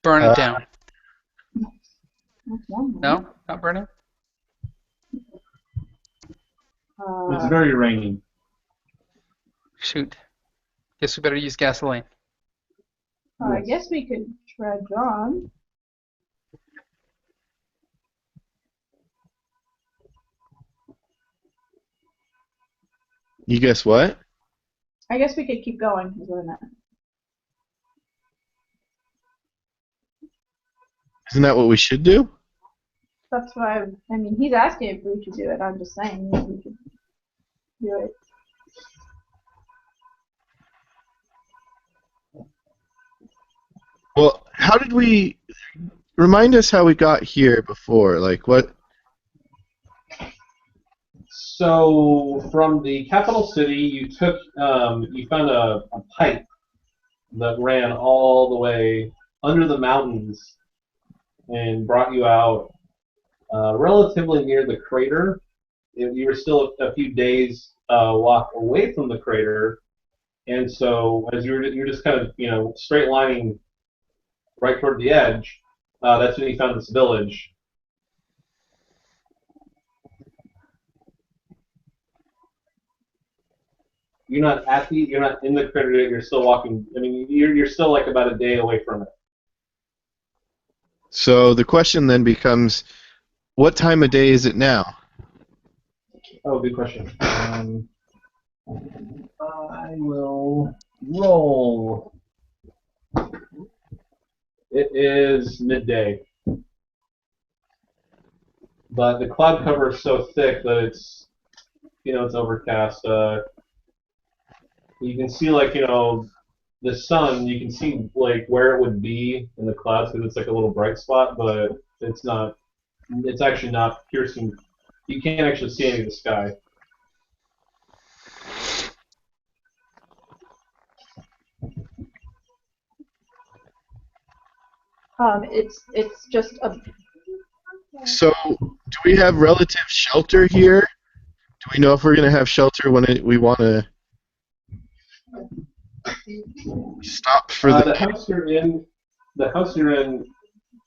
Burn it down. That's one more. No? Not burning? It's very rainy. Shoot. Guess we better use gasoline. I guess we could trudge on. You guess what? I guess we could keep going because we're not. Isn't that what we should do? That's why I mean, he's asking if we should do it. I'm just saying we should do it. Well, how did we... Remind us how we got here before. Like, what... So from the capital city, you found a pipe that ran all the way under the mountains and brought you out relatively near the crater. You were still a few days walk away from the crater, and so as you're just kind of straight lining right toward the edge, that's when you found this village. You're not in the crater yet. You're still walking. I mean, you're still like about a day away from it. So the question then becomes, what time of day is it now? Oh, good question. I will roll. It is midday, but the cloud cover is so thick that it's overcast. You can see the sun. You can see like where it would be in the clouds because it's like a little bright spot, but it's not. It's actually not piercing. You can't actually see any of the sky. It's just a. So, do we have relative shelter here? Do we know if we're going to have shelter when we want to stop for the house you're in? The house you're in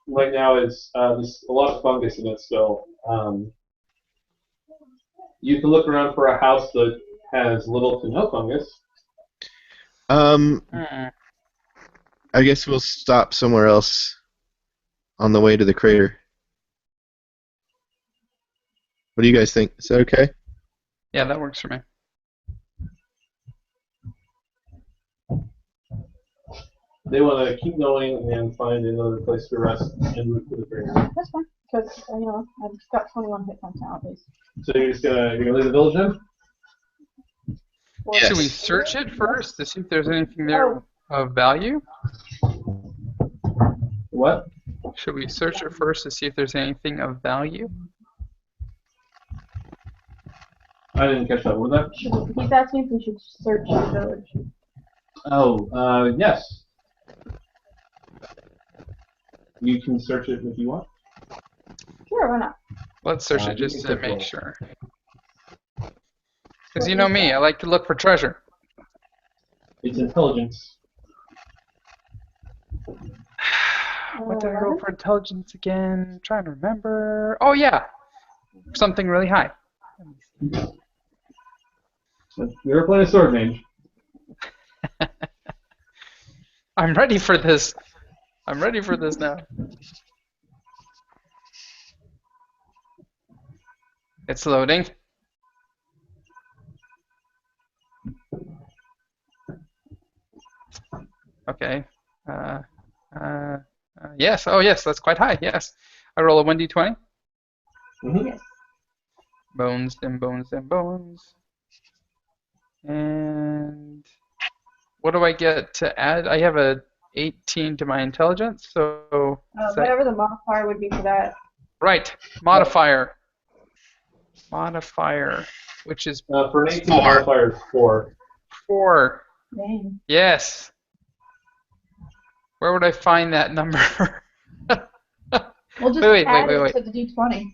right now is there's a lot of fungus in it still. You can look around for a house that has little to no fungus. I guess we'll stop somewhere else on the way to the crater. What do you guys think? Is that okay? Yeah, that works for me. They want to keep going and find another place to rest en route to the crater. That's fine, because I've got 21 hit points now at least. So you're gonna leave the village then? Yes. Should we search it first to see if there's anything there of value? What? Should we search it first to see if there's anything of value? I didn't catch that. What was that? He's asking if we should search the village. Oh, yes. You can search it if you want. Sure, why not? Let's search it just you to can make roll. sure. Because you know me, I like to look for treasure. It's intelligence. What did I roll for intelligence again? Trying to remember. Oh yeah, something really high. You're playing a Swordmage. I'm ready for this. I'm ready for this now. It's loading. Okay. Yes. Oh, yes. That's quite high. Yes. I roll a 1d20. Mm-hmm. Yes. Bones, then bones, then bones. And what do I get to add? I have a 18 to my intelligence, so Whatever the modifier would be for that. right. Modifier. Modifier, which is For an 18, the modifier is 4. 4. Dang. Yes. Where would I find that number? We'll just Wait, add wait, it wait. to the d20.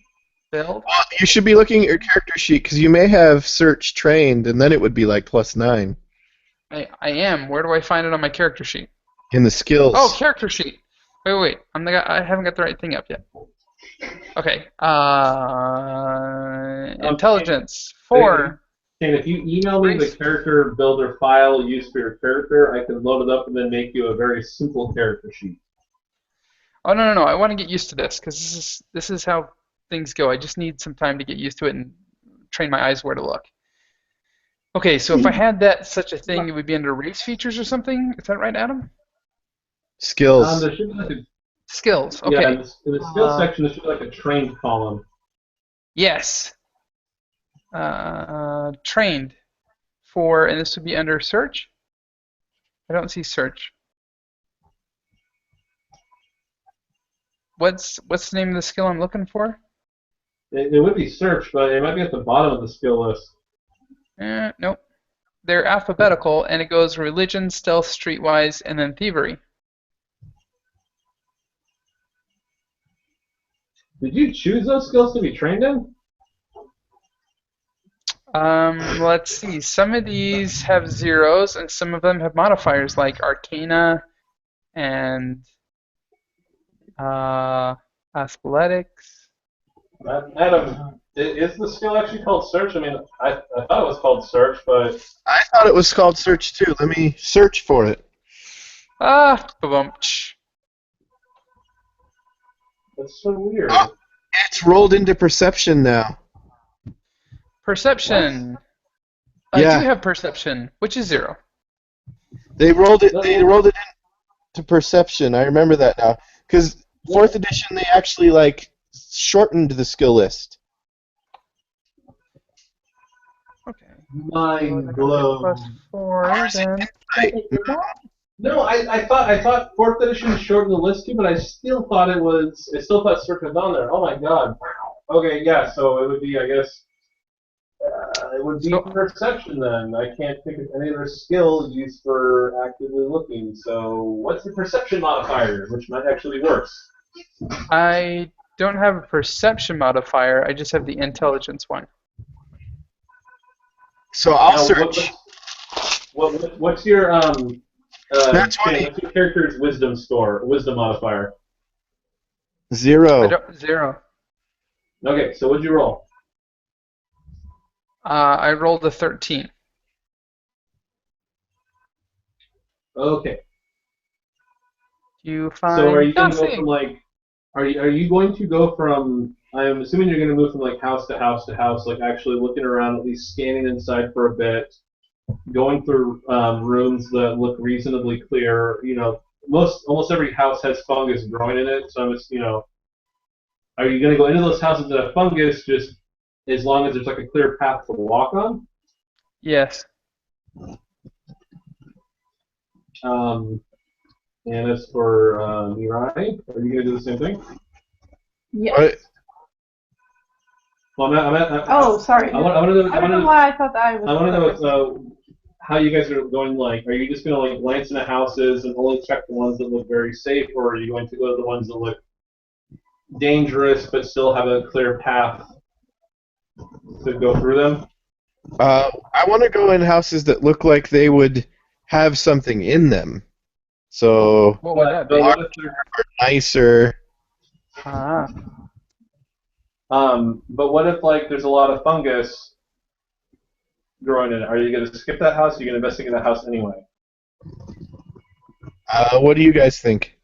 Build. Well, you should be looking at your character sheet because you may have search trained, and then it would be like +9 I am. Where do I find it on my character sheet? in the skills. Oh, character sheet. Wait. I haven't got the right thing up yet. Okay. Intelligence Okay. 4. And if you email me the character builder file used for your character, I can load it up and then make you a very simple character sheet. Oh no! I want to get used to this because this is how things go. I just need some time to get used to it and train my eyes where to look. Okay, so if I had such a thing, it would be under race features or something. Is that right, Adam? Skills. There should be like a, Skills. Okay. yeah, in the skills section, there should be like a trained column. Yes. Trained for, and this would be under search. I don't see search. What's the name of the skill I'm looking for? It would be search, but it might be at the bottom of the skill list. Nope. They're alphabetical, and it goes religion, stealth, streetwise, and then thievery. Did you choose those skills to be trained in? Let's see. Some of these have zeros, and some of them have modifiers like Arcana and Athletics. Adam, is the skill actually called search? I mean, I thought it was called search, but I thought it was called search too. Let me search for it. Ba-bum. that's so weird. Oh, it's rolled into perception now. Perception. Yeah. I do have perception, which is 0. They rolled it into perception. I remember that now. Because 4th edition, they actually like shortened the skill list. Okay. Mind blown. +4 then. No, I thought 4th edition shortened the list too, but I still thought search was on there. Oh my god. Okay, yeah, so it would be, I guess, it would be perception then. I can't think of any other skill used for actively looking. So what's the perception modifier, which might actually work? I don't have a perception modifier. I just have the intelligence one. So I'll search. What's your That's what's your character's wisdom modifier? 0. 0. Okay, so what'd you roll? I rolled a 13. Okay. You find So are you going to go nothing. from like, are you going to go from? I'm assuming you're going to move from like house to house to house, like actually looking around, at least scanning inside for a bit, going through rooms that look reasonably clear. You know, almost every house has fungus growing in it, so I'm just, are you going to go into those houses that have fungus just as long as there's like a clear path to walk on? Yes. And as for Mirai, are you going to do the same thing? Yes. Well, Sorry. I want to know. I don't know why I thought that I was. I want to know how you guys are going. Like, are you just going to like glance into houses and only check the ones that look very safe, or are you going to go to the ones that look dangerous but still have a clear path to go through them? I want to go in houses that look like they would have something in them. So What would that be? What if they're, nicer. but what if like there's a lot of fungus growing in it? Are you going to skip that house? Or are you going to investigate that house anyway? What do you guys think?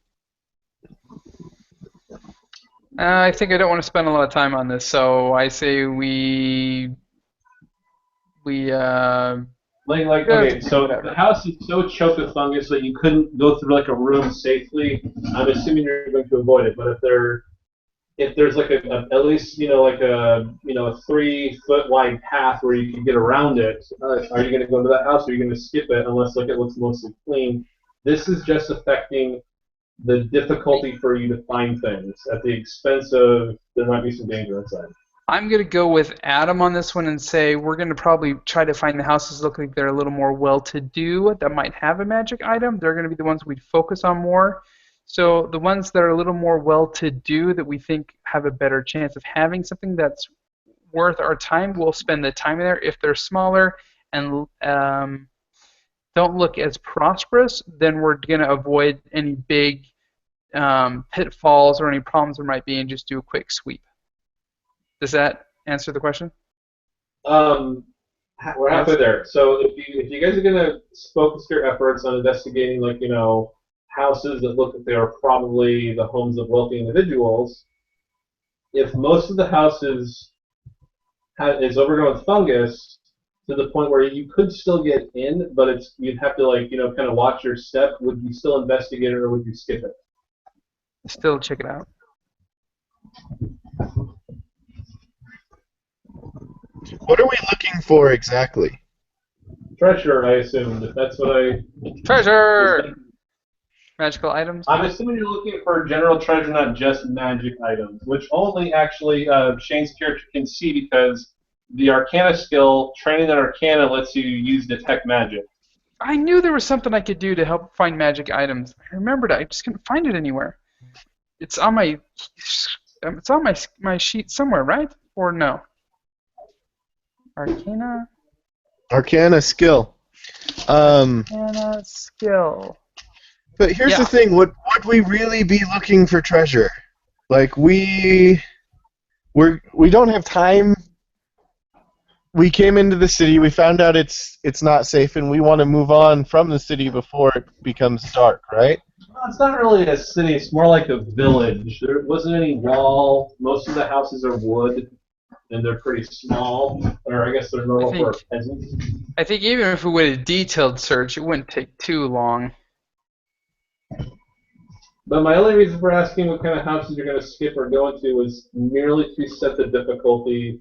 I think I don't want to spend a lot of time on this, so I say we Okay, so the house is so choked with fungus that you couldn't go through like a room safely. I'm assuming you're going to avoid it. But if there's like at least like a 3-foot wide path where you can get around it, are you going to go into that house or are you going to skip it unless like it looks mostly clean? This is just affecting the difficulty for you to find things at the expense of there might be some danger inside. I'm going to go with Adam on this one and say we're going to probably try to find the houses that look like they're a little more well-to-do that might have a magic item. They're going to be the ones we'd focus on more. So the ones that are a little more well-to-do that we think have a better chance of having something that's worth our time, we'll spend the time in there. If they're smaller and don't look as prosperous, then we're going to avoid any big pitfalls or any problems there might be and just do a quick sweep. Does that answer the question? We're halfway there. So if you guys are gonna focus your efforts on investigating, like houses that look like they are probably the homes of wealthy individuals, if most of the houses is overgrown with fungus to the point where you could still get in, but you'd have to kind of watch your step. Would you still investigate it or would you skip it? Still check it out. What are we looking for exactly? Treasure, I assumed. That's what I. Treasure! Magical items? I'm assuming you're looking for general treasure, not just magic items, which only actually Shane's character can see because the Arcana skill, training in Arcana, lets you use detect magic. I knew there was something I could do to help find magic items. I remembered it. I just couldn't find it anywhere. It's on my sheet somewhere, right? Or no? Arcana? Arcana skill. Arcana skill. But here's the thing: would we really be looking for treasure? Like we don't have time. We came into the city. We found out it's not safe, and we want to move on from the city before it becomes dark, right? Well, it's not really a city. It's more like a village. There wasn't any wall. Most of the houses are wood, and they're pretty small. Or I guess they're normal for peasants. I think even if we would have detailed search, it wouldn't take too long. But my only reason for asking what kind of houses you're going to skip or go into was merely to set the difficulty.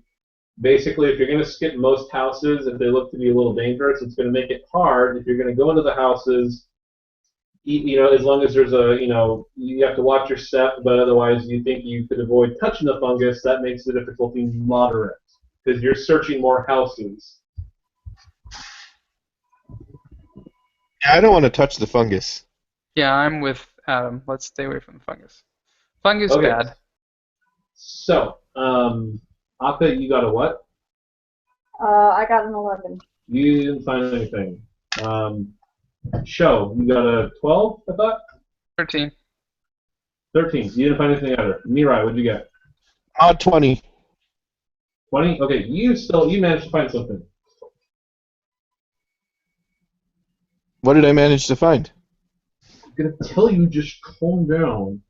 Basically, if you're going to skip most houses, if they look to be a little dangerous, it's going to make it hard. If you're going to go into the houses, as long as there's you have to watch your step, but otherwise you think you could avoid touching the fungus, that makes the difficulty moderate because you're searching more houses. Yeah, I don't want to touch the fungus. Yeah, I'm with Adam. Let's stay away from the fungus. Fungus Okay. bad. So, Akka, you got a what? I got an 11. You didn't find anything. Sho, you got a 12, I thought? 13. 13. You didn't find anything either. Mirai, what'd you get? 20. 20? Okay, you managed to find something. What did I manage to find? I'm gonna tell you, just calm down.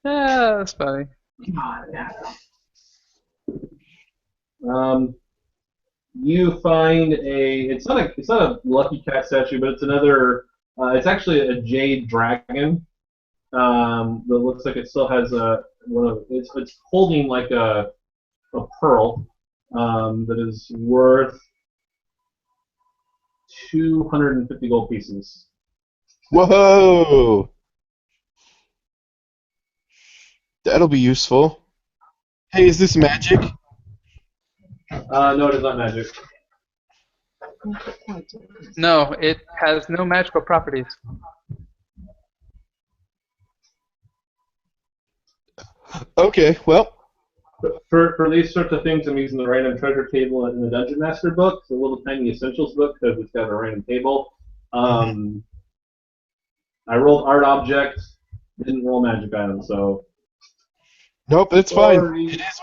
That's funny. God, you find it's not a lucky cat statue, but it's another. It's actually a jade dragon. That looks like it still has it's holding like a pearl that is worth 250 gold pieces. Whoa! That'll be useful. Hey, is this magic? No, it is not magic. No, it has no magical properties. Okay, well. For these sorts of things, I'm using the random treasure table in the Dungeon Master book, the little tiny essentials book, because it's got a random table. I rolled art object, didn't roll magic item, so. Nope, that's fine. It is.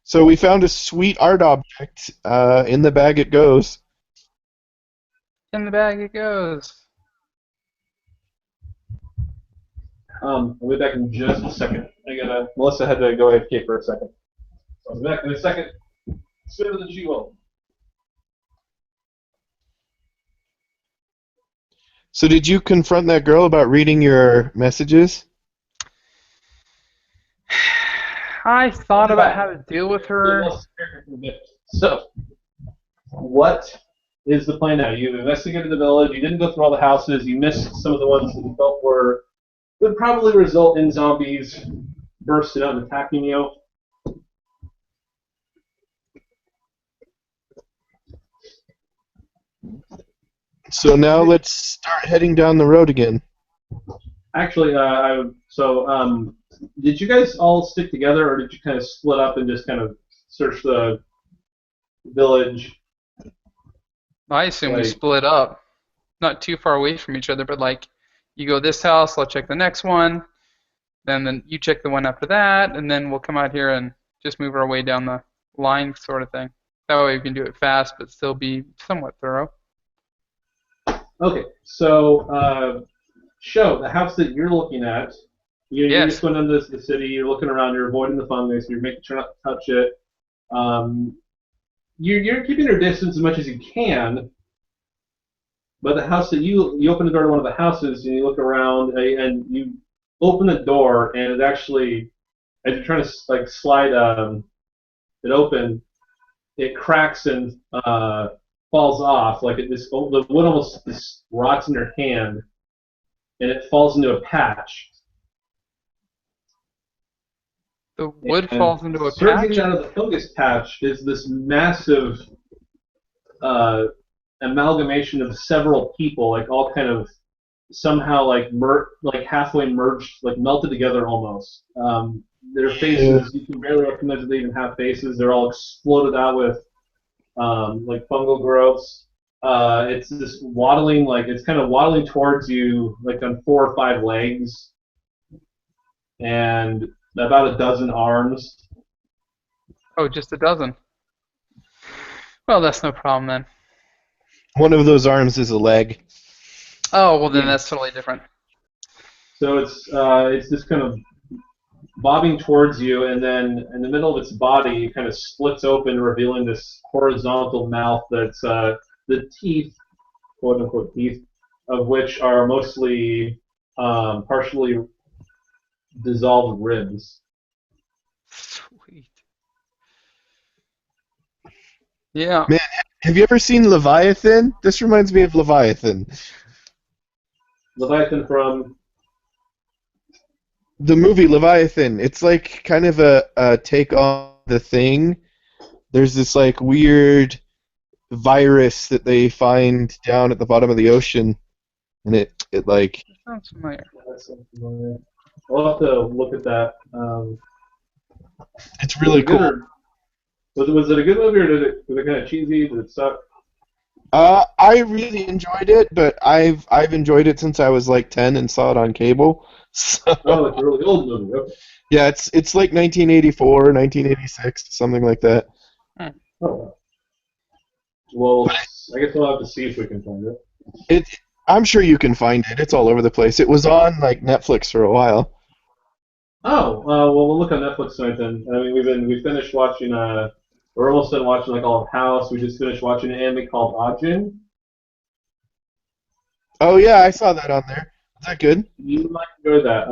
So we found a sweet art object. In the bag it goes. In the bag it goes. I'll be back in just a second. Melissa had to go AFK for a second. So I'll be back in a second. Sooner than she will. So did you confront that girl about reading your messages? I thought about how to deal with her. So, what is the plan now? You've investigated the village. You didn't go through all the houses. You missed some of the ones that you felt would probably result in zombies bursting out and attacking you. So now let's start heading down the road again. Actually, did you guys all stick together, or did you kind of split up and just kind of search the village? I assume we split up. not too far away from each other, but like you go this house, I'll check the next one, then you check the one after that, and then we'll come out here and just move our way down the line sort of thing. That way we can do it fast but still be somewhat thorough. Okay, so show the house that you're looking at. You just went into the city. You're looking around. You're avoiding the fungus. You're making sure not to touch it. You're keeping your distance as much as you can. But the house that you open the door to one of the houses and you look around and you open the door and it actually, as you're trying to like slide it open, it cracks and falls off. Like the wood almost just rots in your hand, and it falls into a patch. The wood falls into a patch? Surging out of the fungus patch is this massive amalgamation of several people, like all kind of somehow like halfway merged, like melted together almost. Their faces, you can barely recognize that they even have faces. They're all exploded out with like fungal growths. It's this waddling, like it's kind of waddling towards you, like on 4 or 5 legs, and about a dozen arms. Oh, just a dozen. Well, that's no problem then. One of those arms is a leg. Oh, well then that's totally different. So it's just kind of bobbing towards you, and then in the middle of its body, it kind of splits open, revealing this horizontal mouth that's the teeth, quote unquote teeth, of which are mostly partially dissolved ribs. Sweet. Yeah. Man, have you ever seen Leviathan? This reminds me of Leviathan. Leviathan from the movie Leviathan. It's like kind of a take on The Thing. There's this like weird virus that they find down at the bottom of the ocean, and it like. That sounds familiar. We'll have to look at that. It's really cool. Was it a good movie, or was it kind of cheesy? Did it suck? I really enjoyed it, but I've enjoyed it since I was like 10 and saw it on cable. So, oh, it's a really old movie. Okay. Yeah, it's like 1984, 1986, something like that. Oh. Well, I guess we'll have to see if we can find it. I'm sure you can find it. It's all over the place. It was on like Netflix for a while. Oh, well, we'll look on Netflix tonight then. I mean, we finished watching. We're almost done watching like all of House. We just finished watching an anime called Ajin. Oh yeah, I saw that on there. Is that good? You might enjoy that.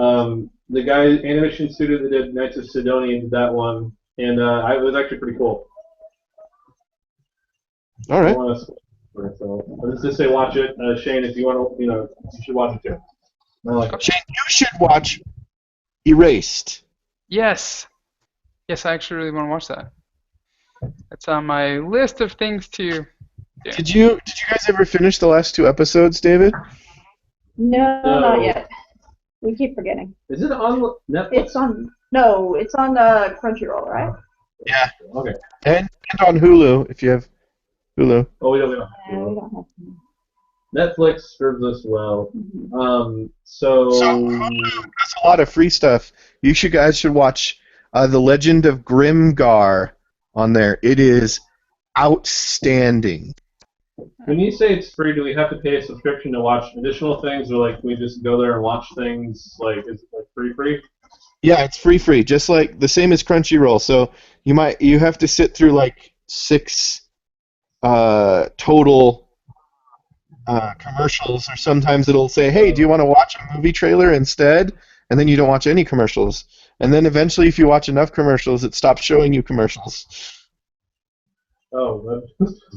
The guy, animation studio that did Knights of Sidonia did that one, and it was actually pretty cool. All right. So let's just say watch it, Shane. If you want to, you should watch it too. I like it. Shane, you should watch Erased. Yes. Yes, I actually really want to watch that. It's on my list of things to do. Did you guys ever finish the last 2 episodes, David? No, not yet. We keep forgetting. Is it on Netflix? It's on Crunchyroll, right? Yeah. Okay. And on Hulu if you have Hulu. Oh, we don't have Yeah, we don't have to. Netflix serves us well. Mm-hmm. So Hulu has a lot of free stuff. You guys should watch The Legend of Grimgar on there. It is outstanding. when you say it's free, do we have to pay a subscription to watch additional things, or like we just go there and watch things? Like, is it like free? Yeah, it's free, just like the same as Crunchyroll. So you have to sit through like 6 total commercials, or sometimes it'll say, hey, do you want to watch a movie trailer instead? And then you don't watch any commercials. And then eventually, if you watch enough commercials, it stops showing you commercials. Oh,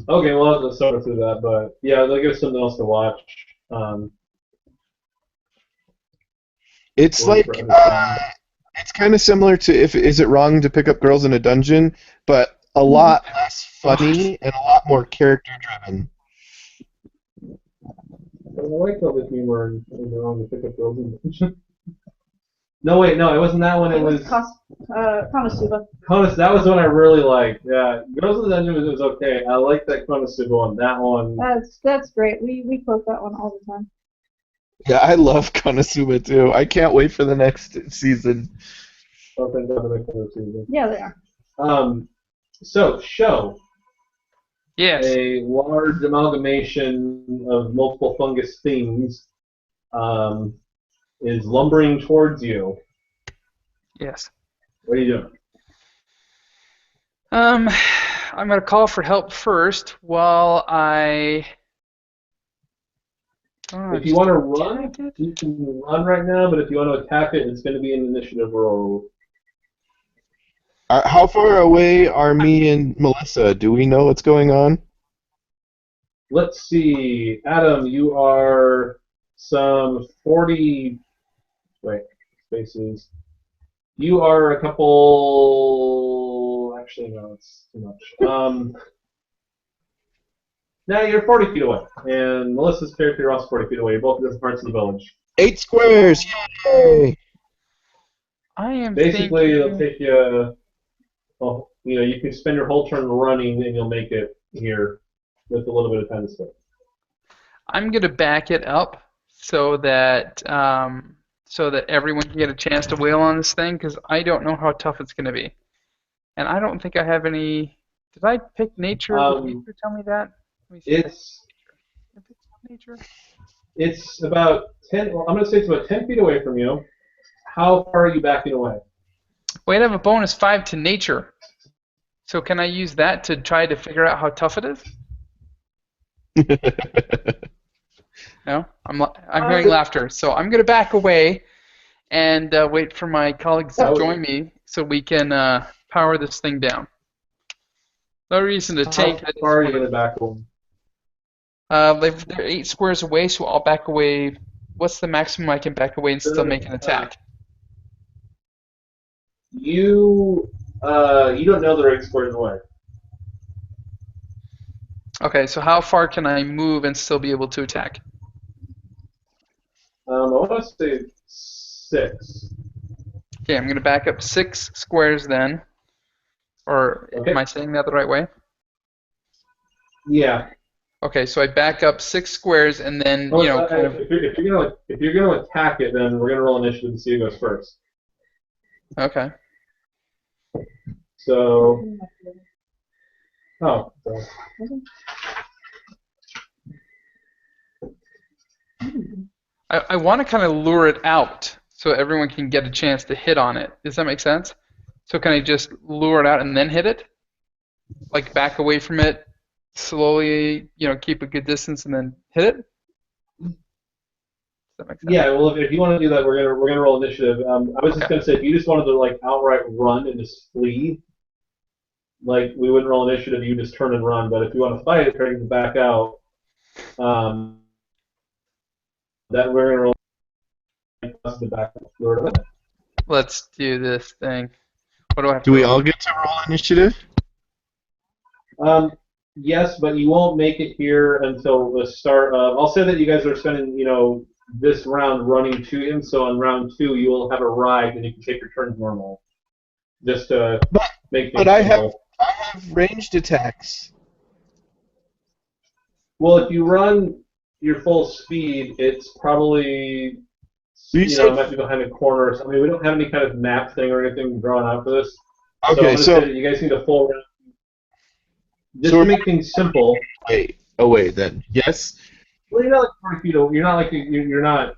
okay. Well, I'll have to sort through that, but yeah, they'll give us something else to watch. It's like it's kind of similar to Is It Wrong to Pick Up Girls in a Dungeon, but a lot less funny and a lot more character driven. I like all this humor and wrong to pick up girls. No, wait, no, it wasn't that one. It It was was Konosuba. Konus. That was one I really liked. Yeah, Girls of the Dungeon was okay. I like that Konosuba one. That one. That's great. We quote that one all the time. Yeah, I love Konosuba too. I can't wait for the next season. Something about the Konosuba. Yeah, they are. So show Yes. a large amalgamation of multiple fungus things is lumbering towards you. Yes. What are you doing? I'm gonna call for help first while I. If you want to run, you can run right now, but if you want to attack it, it's going to be an initiative roll. How far away are me and Melissa? Do we know what's going on? Let's see. Adam, you are some 40... Wait, spaces. You are a couple... Actually, no, it's too much. Now you're 40 feet away, and Melissa's character are also 40 feet away. You're both in different parts of the village. 8 squares! Yay! I am Basically, thinking. it'll take you... Well, you know, you can spend your whole turn running, and you'll make it here with a little bit of time to spend. I'm gonna back it up so that everyone can get a chance to wail on this thing because I don't know how tough it's gonna be, and I don't think I have any. Did I pick nature? Did nature tell me that? Let me see. Nature. It's about 10. Well, I'm going to say it's about 10 feet away from you. How far are you backing away? Wait, I have a bonus 5 to nature. So can I use that to try to figure out how tough it is? No, I'm hearing laughter. So I'm going to back away and wait for my colleagues to join me so we can power this thing down. No reason to tank How this. far are you going to back away? They're 8 squares away, so I'll back away. What's the maximum I can back away and still make an attack? You don't know they're 8 squares away. Okay, so how far can I move and still be able to attack? I want to say 6. Okay, I'm going to back up 6 squares then. Or am I saying that the right way? Yeah. Okay, so I back up 6 squares and then, kind of. If you're gonna attack it, then we're gonna roll initiative and see who goes first. Okay. So. Oh. I want to kind of lure it out so everyone can get a chance to hit on it. Does that make sense? So can I just lure it out and then hit it? Like back away from it, slowly, keep a good distance and then hit it? Does that make sense? Yeah, well, if you want to do that, we're gonna roll initiative. I was just gonna say, if you just wanted to outright run and just flee, we wouldn't roll initiative. You just turn and run. But if you want to fight it, try to back out. That we're gonna roll the back. Let's do this thing. What do I have to Do we roll? all get to roll initiative? Yes, but you won't make it here until the start of. I'll say that you guys are spending, this round running to him. So on round 2, you will have a ride, and you can take your turns normal. Just to make things But I have simple. ranged attacks. Well, if you run your full speed, it's probably it might be behind a corner or something. We don't have any kind of map thing or anything drawn out for this. Okay, so I'm gonna say that you guys need a full round. Just to make things simple. Wait, away then. Yes. Well, you're not like 40 feet away. You're not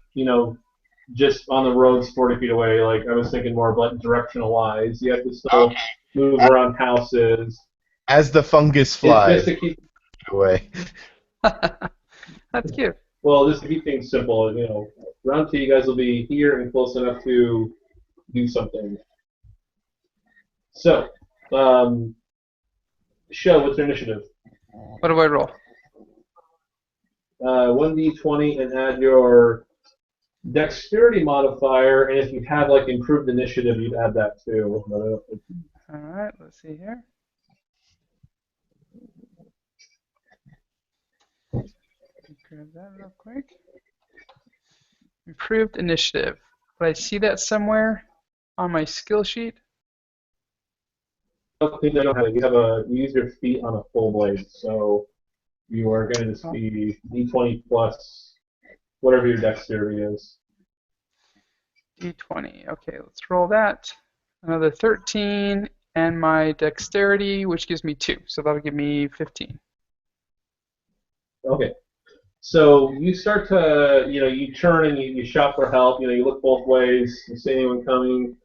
just on the roads 40 feet away. I was thinking more of directional wise. You have to still move around houses. As the fungus flies It's just to keep away. That's cute. Well, just to keep things simple, round 2, you guys will be here and close enough to do something. So, Show, what's your initiative? What do I roll? 1d20 and add your dexterity modifier, and if you have improved initiative, you'd add that too. All right, let's see here. Grab that real quick. Improved initiative. Would I see that somewhere on my skill sheet? I don't think they don't have it. You use your feet on a full blade, so you are going to just be d20 plus whatever your dexterity is. D20. Okay, let's roll that. Another 13, and my dexterity, which gives me 2. So that'll give me 15. Okay. So you start to, you turn and you shout for help. You look both ways. You see anyone coming.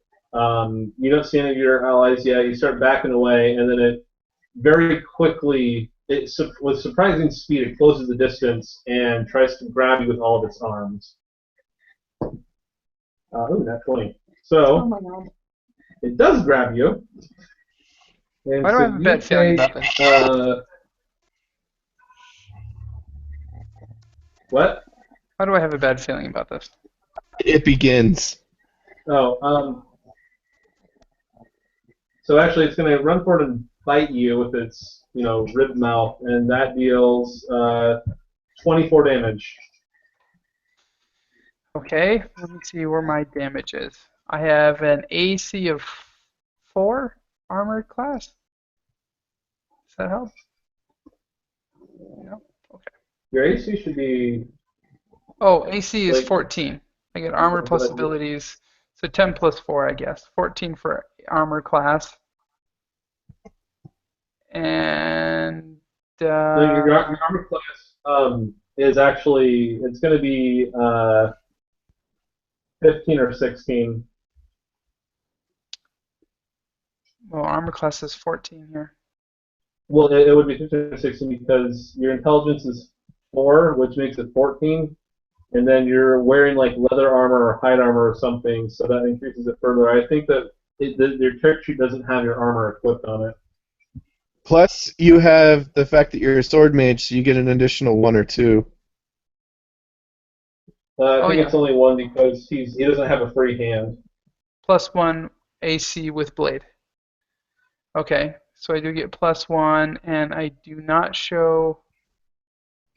You don't see any of your allies yet. You start backing away, and then it very quickly, with surprising speed, it closes the distance and tries to grab you with all of its arms. Ooh, that's 20. So Oh my god. it does grab you. And Why do so I have a you bad feeling take, about this? What? Why do I have a bad feeling about this? It begins. Oh, so actually it's going to run forward and bite you with its, ribbed mouth, and that deals 24 damage. Okay, let me see where my damage is. I have an AC of 4 armored class. Does that help? No? Okay. Your AC should be... Oh, AC is Like- 14. I get armor plus abilities. So 10 plus 4, I guess. 14 for armor class. And So your armor class is actually, it's going to be 15 or 16. well, armor class is 14 here. Well, it would be 15 or 16 because your intelligence is 4, which makes it 14. And then you're wearing like leather armor or hide armor or something, so that increases it further. I think that your character sheet doesn't have your armor equipped on it. Plus, you have the fact that you're a sword mage, so you get an additional 1 or 2. I think yeah. it's only 1 because he doesn't have a free hand. Plus 1 AC with blade. Okay, so I do get plus 1, and I do not show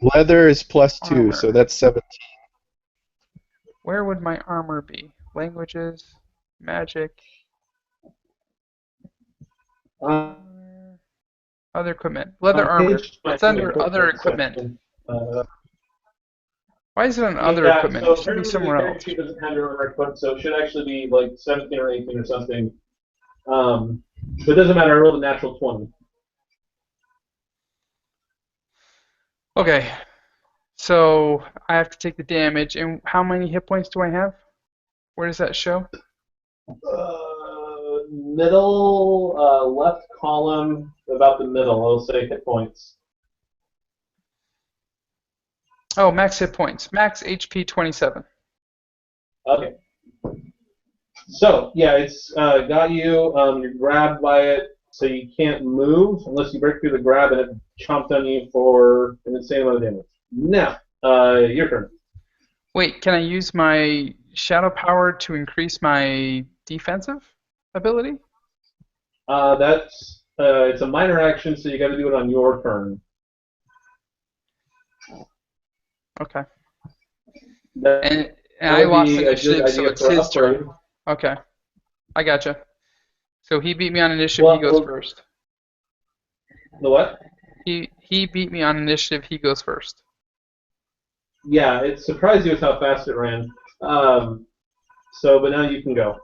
Leather is plus 2, armor. so that's 17. Where would my armor be? Languages, magic, other equipment. Leather armor. It's under other equipment. Why is it on other equipment? So It should be somewhere the else. character sheet doesn't have your armor equipped, so it should actually be like 17 or 18 or something. But it doesn't matter. I rolled a natural 20. Okay, so I have to take the damage. And how many hit points do I have? Where does that show? Middle left column, about the middle. It'll say hit points. Oh, max hit points. Max HP 27. Okay. So yeah, it's got you. You're grabbed by it, so you can't move unless you break through the grab, and it chomped on you for an insane amount of damage. Now, your turn. Wait, can I use my shadow power to increase my defensive ability? It's a minor action, so you got to do it on your turn. Okay. That And would I lost be a good initiative, so idea it's for his upgrade. turn. Okay. I gotcha. So he beat me on initiative, he goes first. The what? He beat me on initiative, he goes first. Yeah, it surprised you with how fast it ran. But now you can go.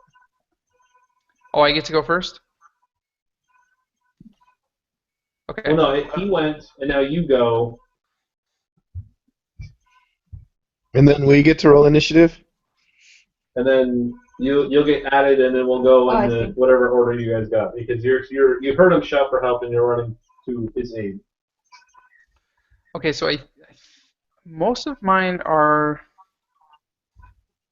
Oh, I get to go first? Okay. Well, no, he went, and now you go. And then we get to roll initiative? And then you'll get added, and then we'll go I in see. whatever order you guys got, because you heard him shout for help, and you're running to his aid. Okay, so most of mine are.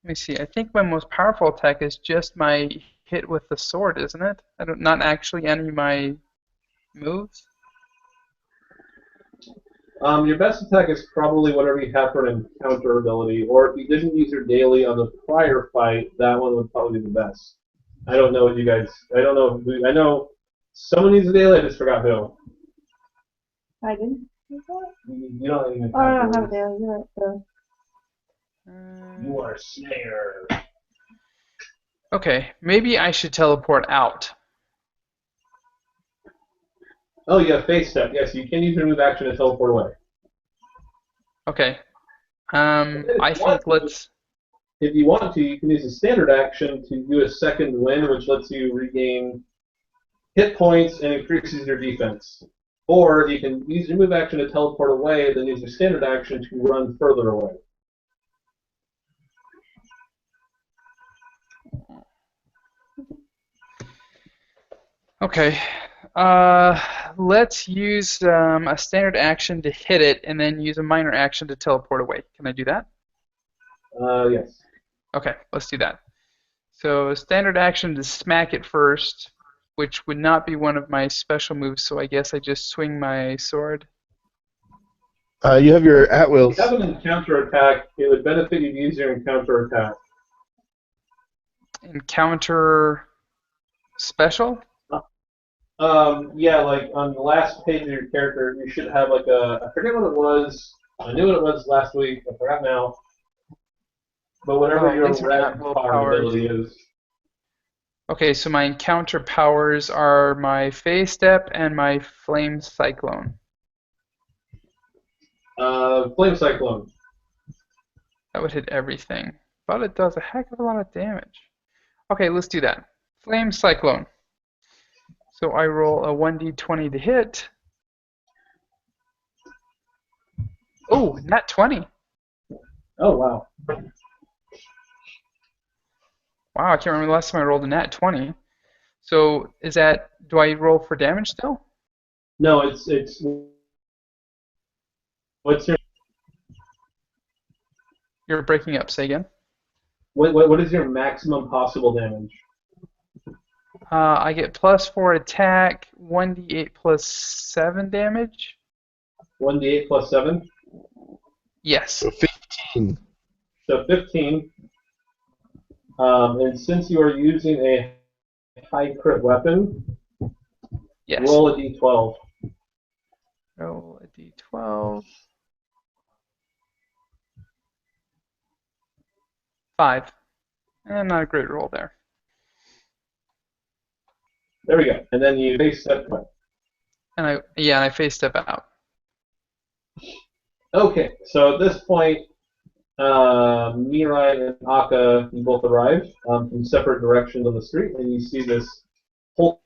Let me see. I think my most powerful attack is just my hit with the sword, isn't it? Not actually any of my moves. Your best attack is probably whatever you have for an encounter ability, or if you didn't use your daily on the prior fight, that one would probably be the best. I don't know what you guys. I don't know. I know someone needs a daily. I just forgot who. I didn't. You don't even. Oh, I don't have a daily. You're right. So. You are a Slayer. Okay, maybe I should teleport out. Oh, you have face step. Yes, you can use your move action to teleport away. Okay. If I you want think to, let's. if you want to, you can use a standard action to do a second win, which lets you regain hit points and increases your defense. Or you can use your move action to teleport away, then use your standard action to run further away. Okay. Let's use a standard action to hit it, and then use a minor action to teleport away. Can I do that? Yes. Okay, let's do that. So standard action to smack it first, which would not be one of my special moves, so I guess I just swing my sword. You have your at If wills. you have an encounter attack, it would benefit you to use your encounter attack. Encounter special? Yeah, like on the last page of your character, you should have like a, I forget what it was. I knew what it was last week. I forgot now. But whatever Oh, your these are red not will power powers. ability is. Okay, so my encounter powers are my phase step and my flame cyclone. Flame Cyclone. That would hit everything, but it does a heck of a lot of damage. Okay, let's do that. Flame cyclone. So I roll a 1d20 to hit. Oh, nat 20. Oh, wow. Wow, I can't remember the last time I rolled a nat 20. So is that, do I roll for damage still? No, it's what's your You're breaking up, say again. what is your maximum possible damage? I get +4 attack, 1d8 plus 7 damage. 1d8 plus 7? Yes. So 15. So 15. And since you are using a high crit weapon, Yes. roll a d12. Roll a d12. 5. And not a great roll there. There we go. And then you face step away. And I face step out. Okay, so at this point, Mirai and Akka, you both arrive from separate directions on the street, and you see this whole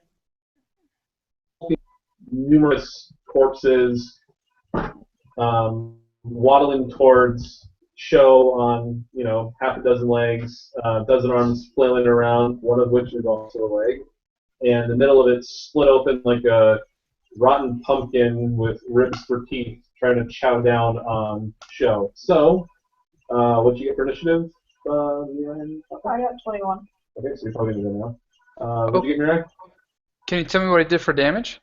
numerous corpses waddling towards Show on, half a dozen legs, a dozen arms flailing around, one of which is also a leg, and the middle of it split open like a rotten pumpkin with ribs for teeth, trying to chow down on Show. So, what'd you get for initiative? I got 21. Okay, so you're probably gonna go now. What'd you get, Mirai? Can you tell me what I did for damage?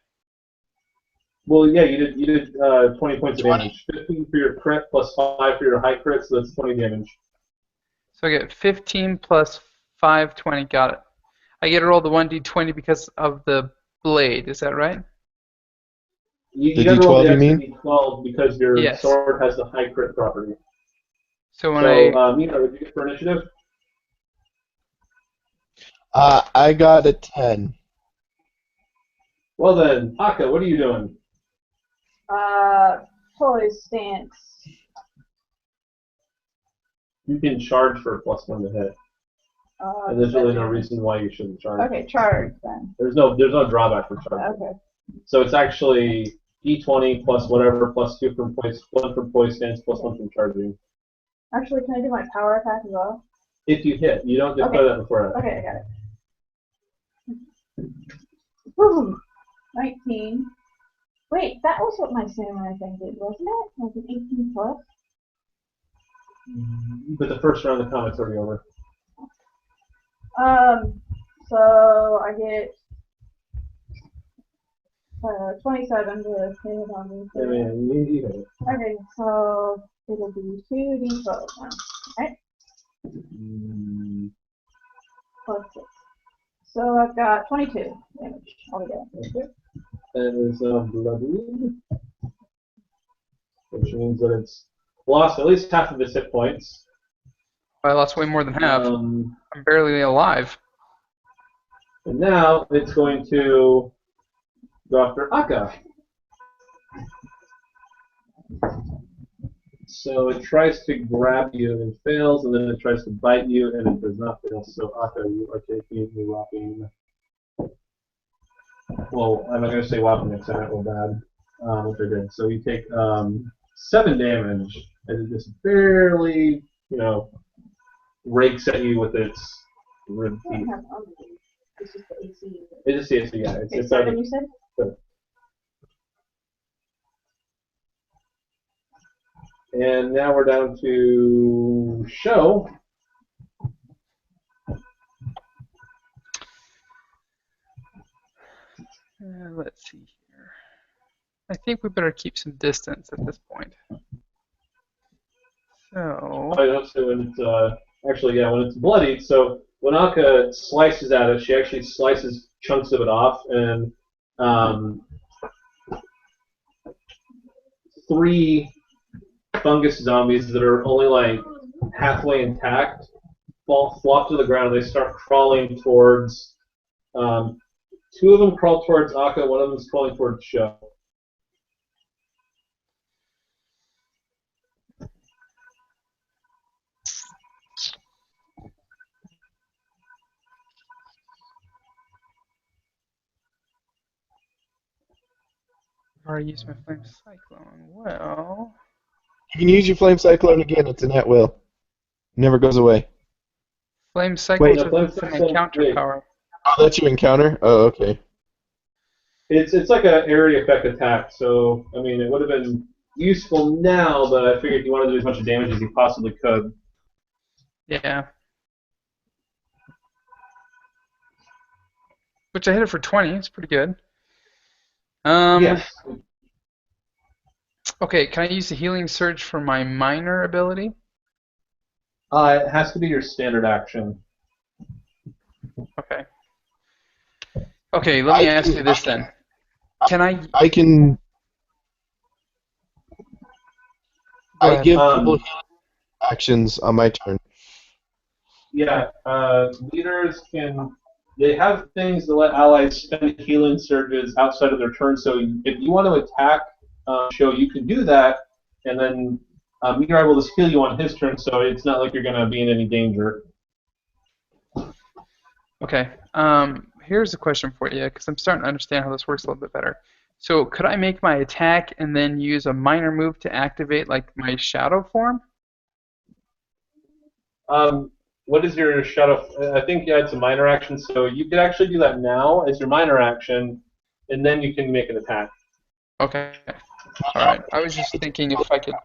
Well, yeah, you did 20 points of damage. 15 for your crit plus 5 for your high crit, so that's 20 damage. So I get 15 plus 5, 20. Got it. I get to roll the 1d20 because of the blade. Is that right? You The gotta roll D12, the you mean? extra D12 because your Yes. sword has the high crit property. So when Mina, what did you get for initiative? I got a 10. Well then, Akka, what are you doing? Poise stance. You can charge for a +1 to hit, and there's really no reason why you shouldn't charge. Okay, charge then. There's no drawback for charging. Okay. So it's actually D20 plus whatever plus 2 from poise, 1 from poise stance plus 1 from charging. Actually, can I do my power attack as well? If you hit, you don't declare that before. Okay, I got it. Boom! 19. Wait, that was what my samurai thing did, wasn't it? Like an 18 plus? But the first round of the combat's already over. So I get 27 to hit on me. I mean, you hit it. Okay, so it'll be 2d12 now, right? Plus 6. So I've got 22 damage altogether. Okay. That is bloody, which means that it's lost at least half of its hit points. I lost way more than half. I'm barely alive. And now it's going to go after Akka. So it tries to grab you and fails, and then it tries to bite you, and it does not fail. So Akka, you are taking a whopping. Well, I'm not going to say whopping because I rolled bad, which I did. So you take 7 damage, and it just barely, rakes at you with its rib I teeth. don't have armor. It's just the AC. It's just the AC, yeah. It's 7, you said? And now we're down to Show. Let's see here. I think we better keep some distance at this point. So. I don't say when it's actually, yeah, when it's bloodied. So when Akka slices at it, she actually slices chunks of it off, and 3 fungus zombies that are only like halfway intact flop to the ground. They start crawling towards. 2 of them crawl towards Akka. 1 of them is crawling towards Show. I've already used my flame cyclone. Well. You can use your flame cyclone again. It's an at-will. Never goes away. Flame cyclone Wait, flame is an cyclone, encounter wait. power. Oh, that's your encounter? Oh, okay. It's like an area effect attack, so I mean it would have been useful now, but I figured you wanted to do as much damage as you possibly could. Yeah. Which I hit it for 20. It's pretty good. Yes. Okay, can I use the healing surge for my minor ability? It has to be your standard action. Okay. Okay, let me ask you this then. Can I? I can. I ahead. give people actions on my turn. Yeah, leaders can. They have things to let allies spend healing surges outside of their turn. So if you want to attack Show, you can do that, and then Mirai will just heal you on his turn. So it's not like you're going to be in any danger. Okay. Here's a question for you, because I'm starting to understand how this works a little bit better. So could I make my attack and then use a minor move to activate like my shadow form? What is your shadow? I think it's a minor action, so you could actually do that now as your minor action, and then you can make an attack. Okay. All right. I was just thinking if I could,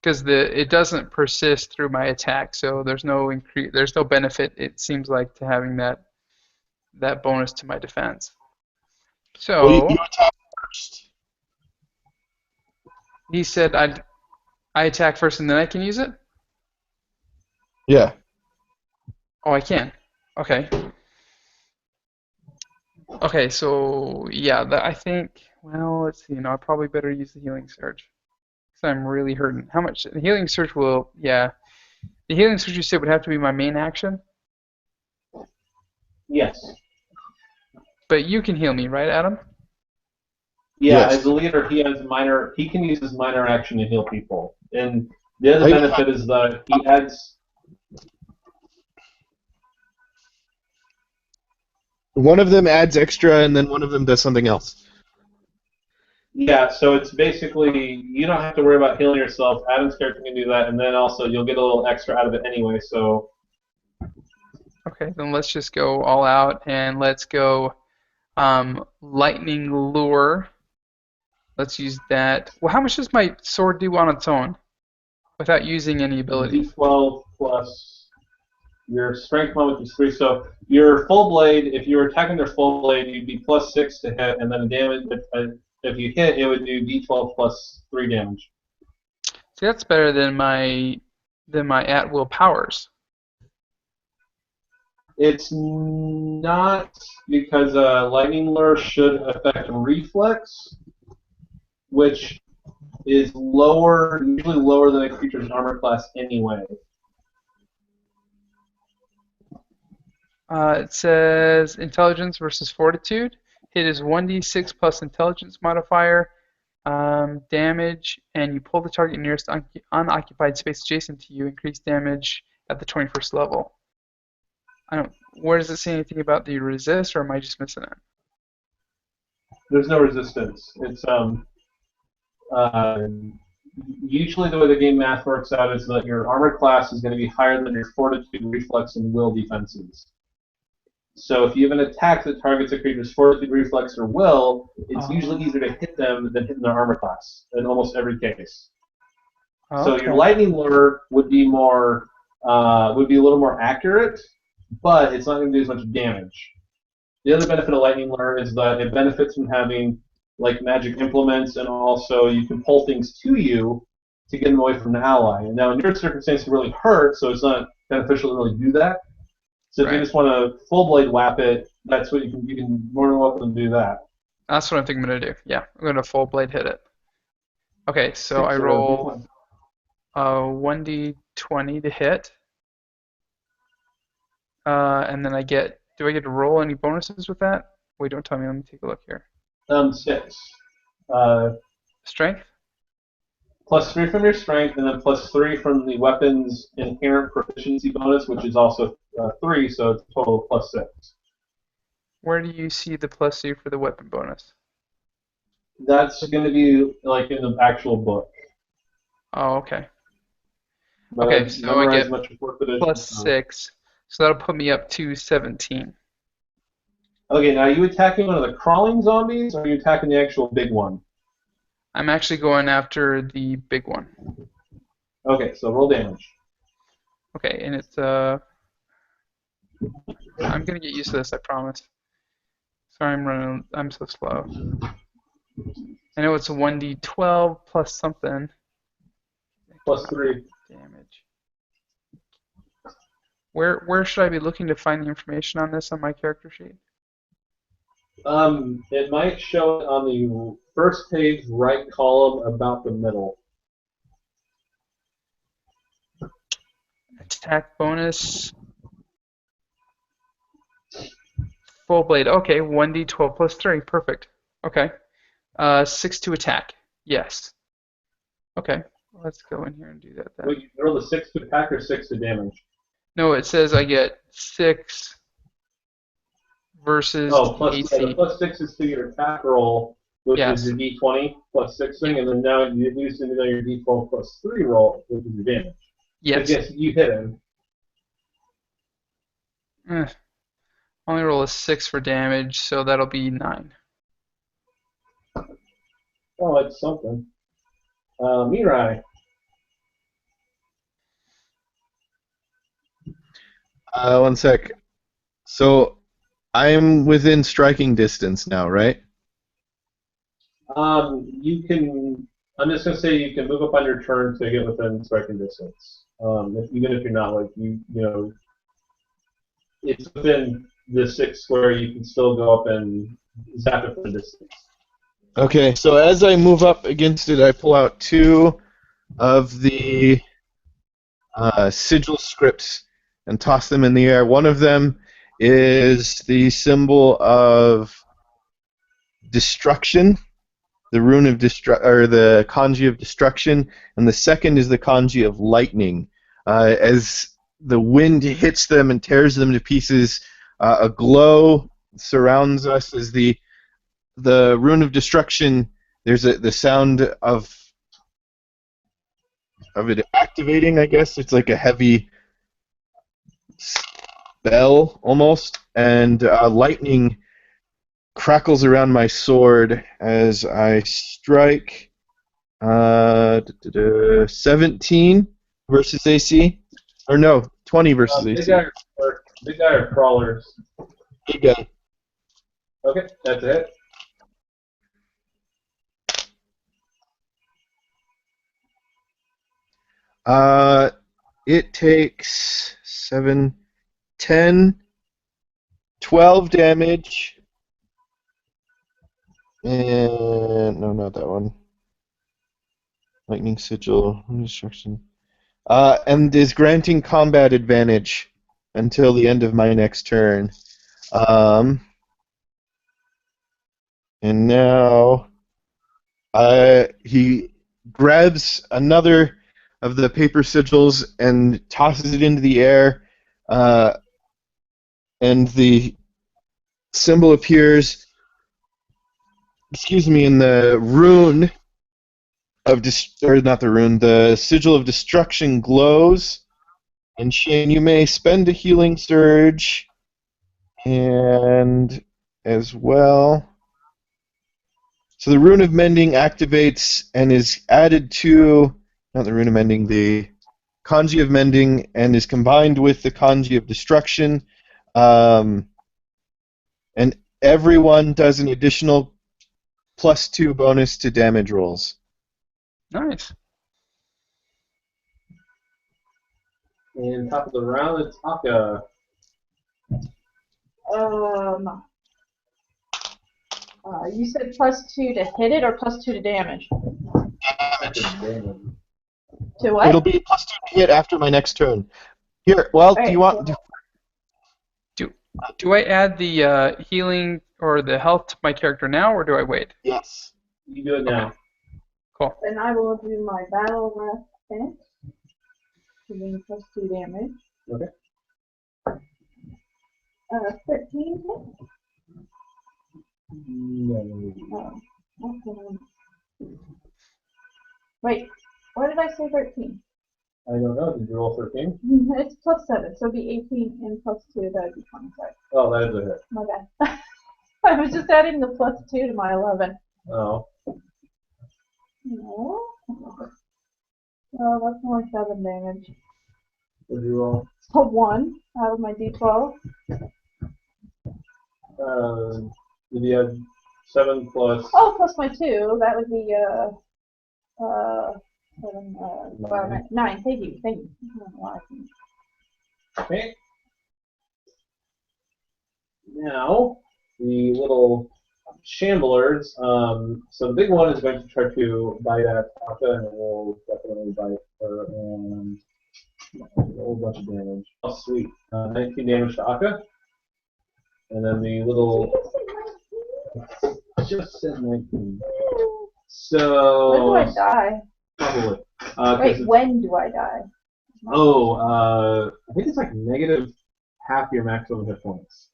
because it doesn't persist through my attack, so there's no benefit. It seems like to having that bonus to my defense. So Well, you attack first. he said I attack first and then I can use it? Yeah. Oh, I can. Okay. Okay, so yeah, I think. Well, let's see. I probably better use the healing surge because I'm really hurting. How much? The healing surge will. Yeah, the healing surge you said would have to be my main action. Yes. But you can heal me, right, Adam? Yeah, Yes. as a leader, he can use his minor action to heal people, and the other benefit is that he adds. One of them adds extra, and then one of them does something else. Yeah, so it's basically you don't have to worry about healing yourself. Adam's character can do that, and then also you'll get a little extra out of it anyway. So. Okay, then let's just go all out and let's go lightning lure. Let's use that. Well, how much does my sword do on its own without using any abilities? D12 plus your strength bonus is 3. So your full blade, if you were attacking their full blade, you'd be plus 6 to hit, and then the damage. If you hit, it would do D12 plus 3 damage. See, that's better than my at-will powers. It's not, because lightning lure should affect reflex, which is usually lower than a creature's armor class anyway. It says intelligence versus fortitude. Hit is 1d6 plus intelligence modifier. Damage, and you pull the target nearest unoccupied space adjacent to you. Increase damage at the 21st level. I don't. Where does it say anything about the resist, or am I just missing it? There's no resistance. It's usually the way the game math works out is that your armor class is going to be higher than your fortitude, reflex, and will defenses. So if you have an attack that targets a creature's fortitude, reflex, or will, it's usually easier to hit them than hitting their armor class in almost every case. So your lightning lure would be more, would be a little more accurate, but it's not going to do as much damage. The other benefit of lightning lure is that it benefits from having like magic implements, and also you can pull things to you to get them away from an ally. And now in your circumstance, it really hurts, so it's not beneficial to really do that. So if you just want to full blade whap it, that's what you can more than welcome to do that. That's what I'm thinking I'm gonna do. Yeah, I'm gonna full blade hit it. Okay, so I roll 1d20 to hit, and then do I get to roll any bonuses with that? Wait, don't tell me. Let me take a look here. 6. Strength? +3 from your strength, and then +3 from the weapon's inherent proficiency bonus, which is also 3, so it's a total of +6. Where do you see the +2 for the weapon bonus? That's going to be like in the actual book. Oh, okay. But Okay, so I get +6, so that'll put me up to 17. Okay, now are you attacking one of the crawling zombies, or are you attacking the actual big one? I'm actually going after the big one. Okay, so roll damage. Okay, and it's I'm gonna get used to this, I promise. Sorry, I'm so slow. I know it's a 1d12 plus something. +3. Damage. Where should I be looking to find the information on this on my character sheet? It might show it on the first page, right column, about the middle. Attack bonus. Full blade. Okay, 1d12 plus 3. Perfect. Okay. 6 to attack. Yes. Okay. Let's go in here and do that then. Wait, you roll the 6 to attack or 6 to damage? No, it says I get 6 versus AC. The +6 is to your attack roll, which is your d20 +6 thing, and then now you use your d12 +3 roll, which is your damage. Yes. Yes, you hit him. Only roll a 6 for damage, so that'll be 9. Oh, that's something. Mirai. One sec. So I'm within striking distance now, right? You can. I'm just gonna say you can move up on your turn to get within striking distance. Even if you're not it's within the 6 square, you can still go up and zap it from the distance. Okay, so as I move up against it, I pull out 2 of the sigil scripts and toss them in the air. One of them is the symbol of destruction, the rune of the kanji of destruction, and the second is the kanji of lightning. As the wind hits them and tears them to pieces, a glow surrounds us. As the rune of destruction, there's the sound of it activating. I guess it's like a heavy bell almost, and lightning crackles around my sword as I strike. 17 versus AC, or no, 20 versus AC. Big guy or crawlers? Big guy. Okay, that's it. It takes 7, 10, 12 damage, and no, not that one. Lightning sigil, destruction, and is granting combat advantage until the end of my next turn. And now he grabs another of the paper sigils and tosses it into the air, and the symbol appears, in the rune of the sigil of destruction glows. And Shane, you may spend a healing surge, and as well. So the rune of mending activates and is added to, not the rune of mending, the kanji of mending, and is combined with the kanji of destruction. And everyone does an additional +2 bonus to damage rolls. Nice. And top of the round, it's Akka. You said +2 to hit it or +2 to damage? Damage. To what? It'll be +2 to hit after my next turn. Here, well, Right, do you want... Do I add the healing or the health to my character now, or do I wait? Yes. You do it now. Cool. Then I will do my battle rest finish. Giving +2 damage. Okay. 13 hit? No. Oh, okay. Wait, what did I say 13? I don't know. Did you roll 13? It's +7, so it'd be 18 and +2, that would be 25. Oh, that is a hit. My bad. I was just adding the +2 to my 11. Oh. No. Oh, that's only 7 damage. What did you roll? So 1 out of my d12. Did you have 7 plus? Oh, plus my 2, that would be 9. Thank you. I don't know why I can- Okay. Now, the little shamblers. So the big one is going to try to bite at Akka, and it will definitely bite her, and a whole bunch of damage. Oh, sweet. 19 damage to Akka. And then the little... Just said 19. So... When do I die? Probably. Wait, when do I die? I think it's like negative half your maximum hit points.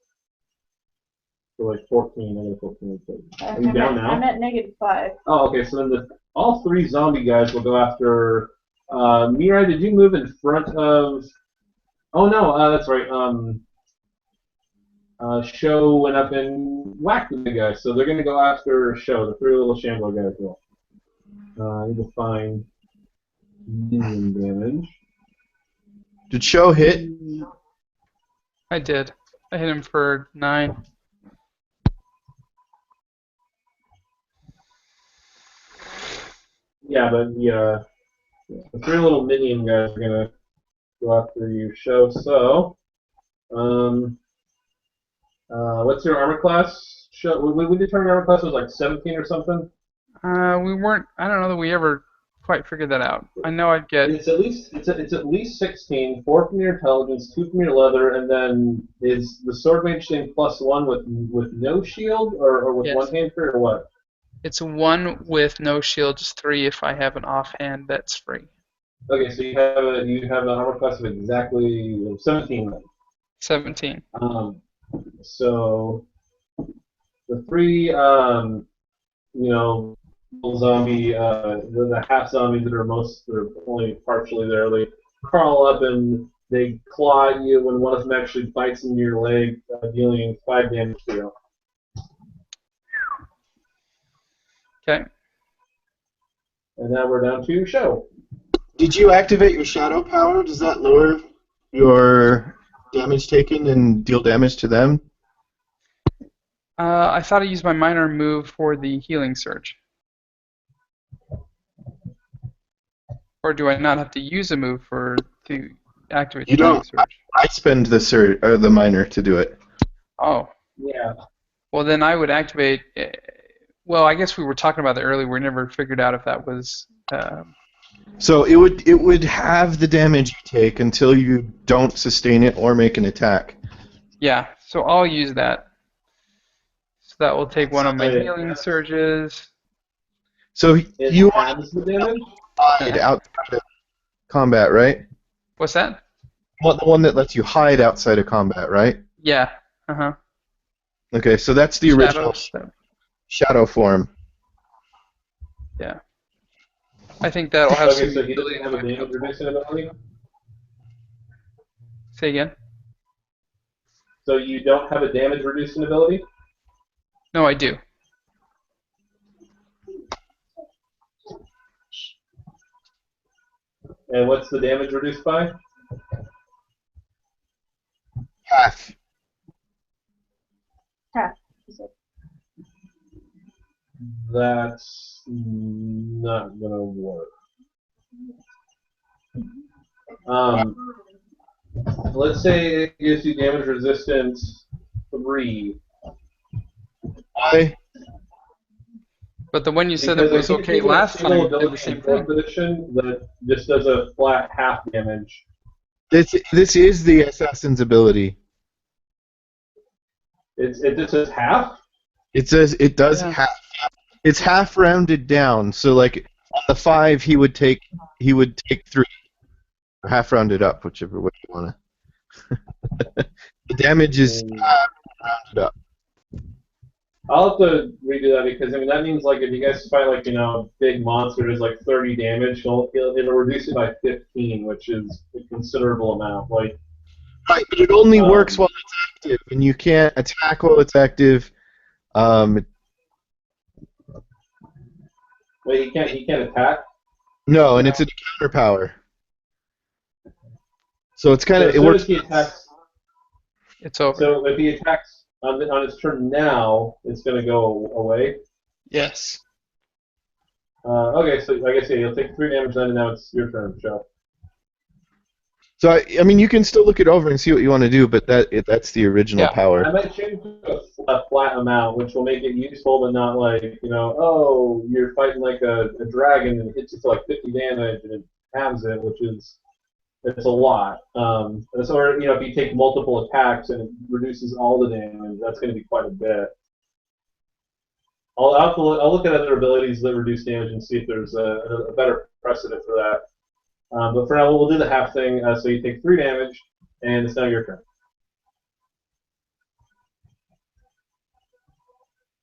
So like 14, negative 14. Are you down now? I'm at -5. Oh, okay. So then all 3 zombie guys will go after. Mirai, did you move in front of? Oh no, that's right. Sho went up and whacked the big guy, so they're gonna go after Sho, the 3 little shambler guys. Will. I need to find medium damage. Did Sho hit? I did. I hit him for 9. Yeah, but the 3 little minion guys are gonna go after you, Sho. So, what's your armor class? Sho, we determined armor class was like 17 or something. We weren't. I don't know that we ever quite figured that out. I know I'd get. It's at least 16. 4 from your intelligence, 2 from your leather, and then is the Swordmage thing +1 with no shield or with Yes. one hand free or what? It's 1 with no shield, just 3 if I have an offhand that's free. Okay, so you have an armor class of exactly 17 then. 17. So the 3 little zombie, the half zombies that are only partially there, they crawl up and they claw at you when one of them actually bites into your leg, dealing 5 damage to you. Okay. And now we're down to Sho. Did you activate your shadow power? Does that lower your damage taken and deal damage to them? I thought I used my minor move for the healing surge. Or do I not have to use a move to activate You the healing don't. surge? I spend the minor to do it. Oh. Yeah. Well, then I would activate. Well, I guess we were talking about that earlier. We never figured out if that was So it would have the damage you take until you don't sustain it or make an attack. Yeah, so I'll use that. So that will take one of my Wait, healing surges. So it you want halves the damage? to hide outside of combat, right? What's that? You want the one that lets you hide outside of combat, right? Yeah. Uh-huh. Okay, so that's the original shadow form. Yeah. I think that'll have Okay, some so he ability doesn't have a to damage reducing ability? Say again? So you don't have a damage reducing ability? No, I do. And what's the damage reduced by? Half. Half. He said. That's not gonna work. Let's say it gives you damage resistance 3. Why? But the one you said that Because was I think okay you get a last single time did ability the same in 4th thing. edition that just does a flat half damage. This is the assassin's ability. It just says half? It says it does Yeah. half. It's half rounded down. So like on the 5 he would take 3. Or half rounded up, whichever way you wanna. The damage is rounded up. I'll have to redo that because I mean that means like if you guys fight like a big monster is like 30 damage, it'll reduce it by 15, which is a considerable amount. Like Right, but it only works while it's active, and you can't attack while it's active. wait, he can't attack. No, and it's a counter power. So it's kind So of as it soon works. as he attacks, It's over. so if he attacks on his turn now, it's going to go away. Yes. Okay, so I guess you'll take 3 damage then, and now it's your turn, Joe. So I mean, you can still look it over and see what you want to do, but that's the original power. I might change to a flat amount, which will make it useful, but not like oh, you're fighting like a dragon and it hits you for like 50 damage and it halves it, which is it's a lot. Or if you take multiple attacks and it reduces all the damage, that's going to be quite a bit. I'll look at other abilities that reduce damage and see if there's a better precedent for that. But for now, we'll do the half thing. So you take 3 damage, and it's now your turn.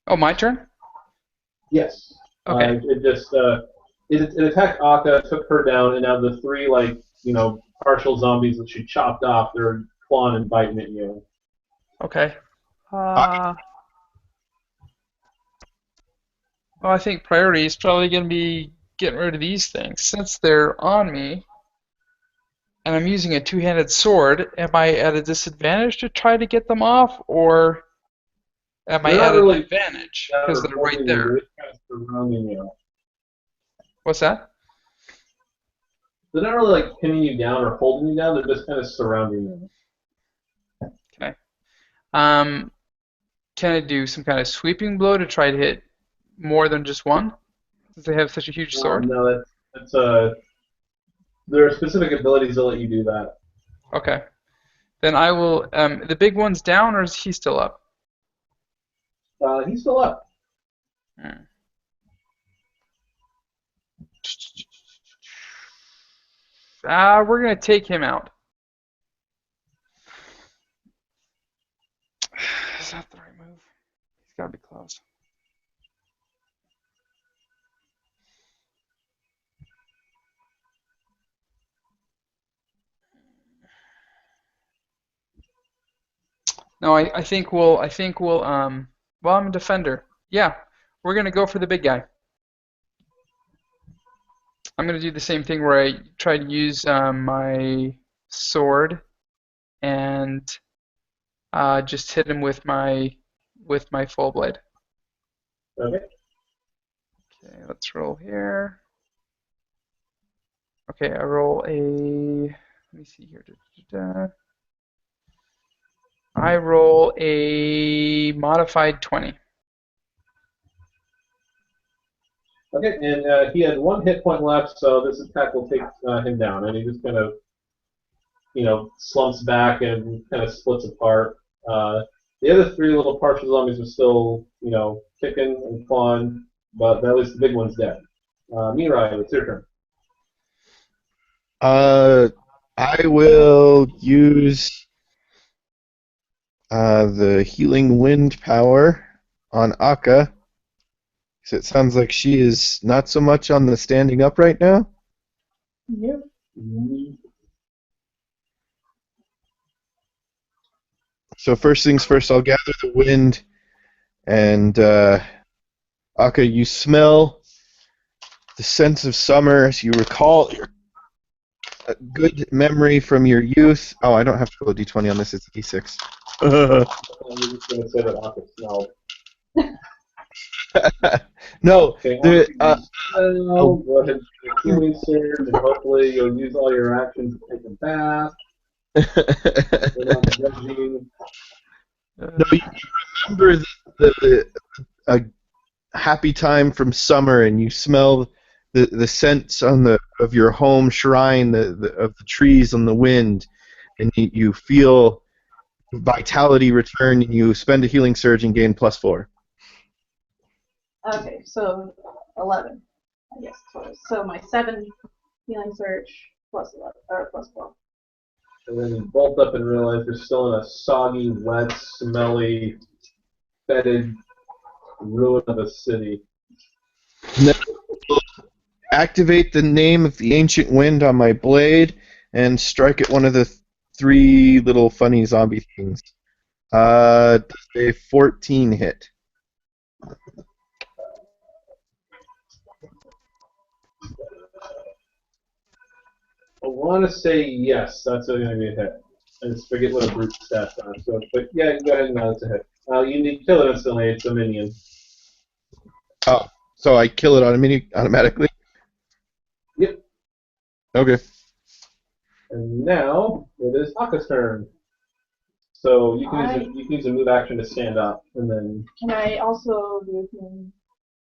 Oh, my turn? Yes. Okay. It attacked Akka, took her down, and now the 3 partial zombies that she chopped off, they're clawing and biting at you. Okay. Well, I think priority is probably going to be getting rid of these things. Since they're on me, and I'm using a two-handed sword, am I at a disadvantage to try to get them off, or am I at an advantage because they're right there? They're just kind of surrounding you. What's that? They're not really like pinning you down or holding you down. They're just kind of surrounding you. Okay. Can I do some kind of sweeping blow to try to hit more than just one? Since they have such a huge sword? No, there are specific abilities that let you do that. Okay. Then I will. The big one's down, or is he still up? He's still up. We're gonna take him out. Is that the right move? He's gotta be close. No, I think we'll. Well, I'm a defender. Yeah, we're gonna go for the big guy. I'm gonna do the same thing where I try to use my sword and just hit him with my full blade. Okay. Okay, let's roll here. Okay, I roll a. Let me see here. I roll a modified 20. Okay, and he had 1 hit point left, so this attack will take him down, and he just kind of, slumps back and kind of splits apart. The other 3 little partial zombies are still, kicking and clawing, but at least the big one's dead. Mirai, it's your turn. I will use the healing wind power on Akka. So it sounds like she is not so much on the standing up right now. Nope. So first things first, I'll gather the wind, and Akka, you smell the sense of summer as you recall your a good memory from your youth. Oh, I don't have to roll a d20 on this, it's a d6. I'm just going to say that Akka smelled. No, Okay, the, go ahead and take a healing surge, and hopefully you'll use all your actions to take a bath. Without judging. no, you remember the a happy time from summer, and you smell the scents on of your home shrine, of the trees on the wind, and you feel vitality return, and you spend a healing surge and gain +4. Okay, so 11. I guess close. So my 7 healing surge plus 11 or plus 12. And then you bolt up and realize you're still in a soggy, wet, smelly, fetid ruin of a city. And then I'll activate the name of the ancient wind on my blade and strike at one of the 3 little funny zombie things. Does a 14 hit? I want to say yes, that's going to be a hit. I just forget what a brute stats are. So, but yeah, go ahead and it's a hit. You need to kill it instantly, it's a minion. Oh, so I kill it automatically? Yep. Okay. And now it is Aka's turn. So you can use a move action to stand up, and then. Can I also do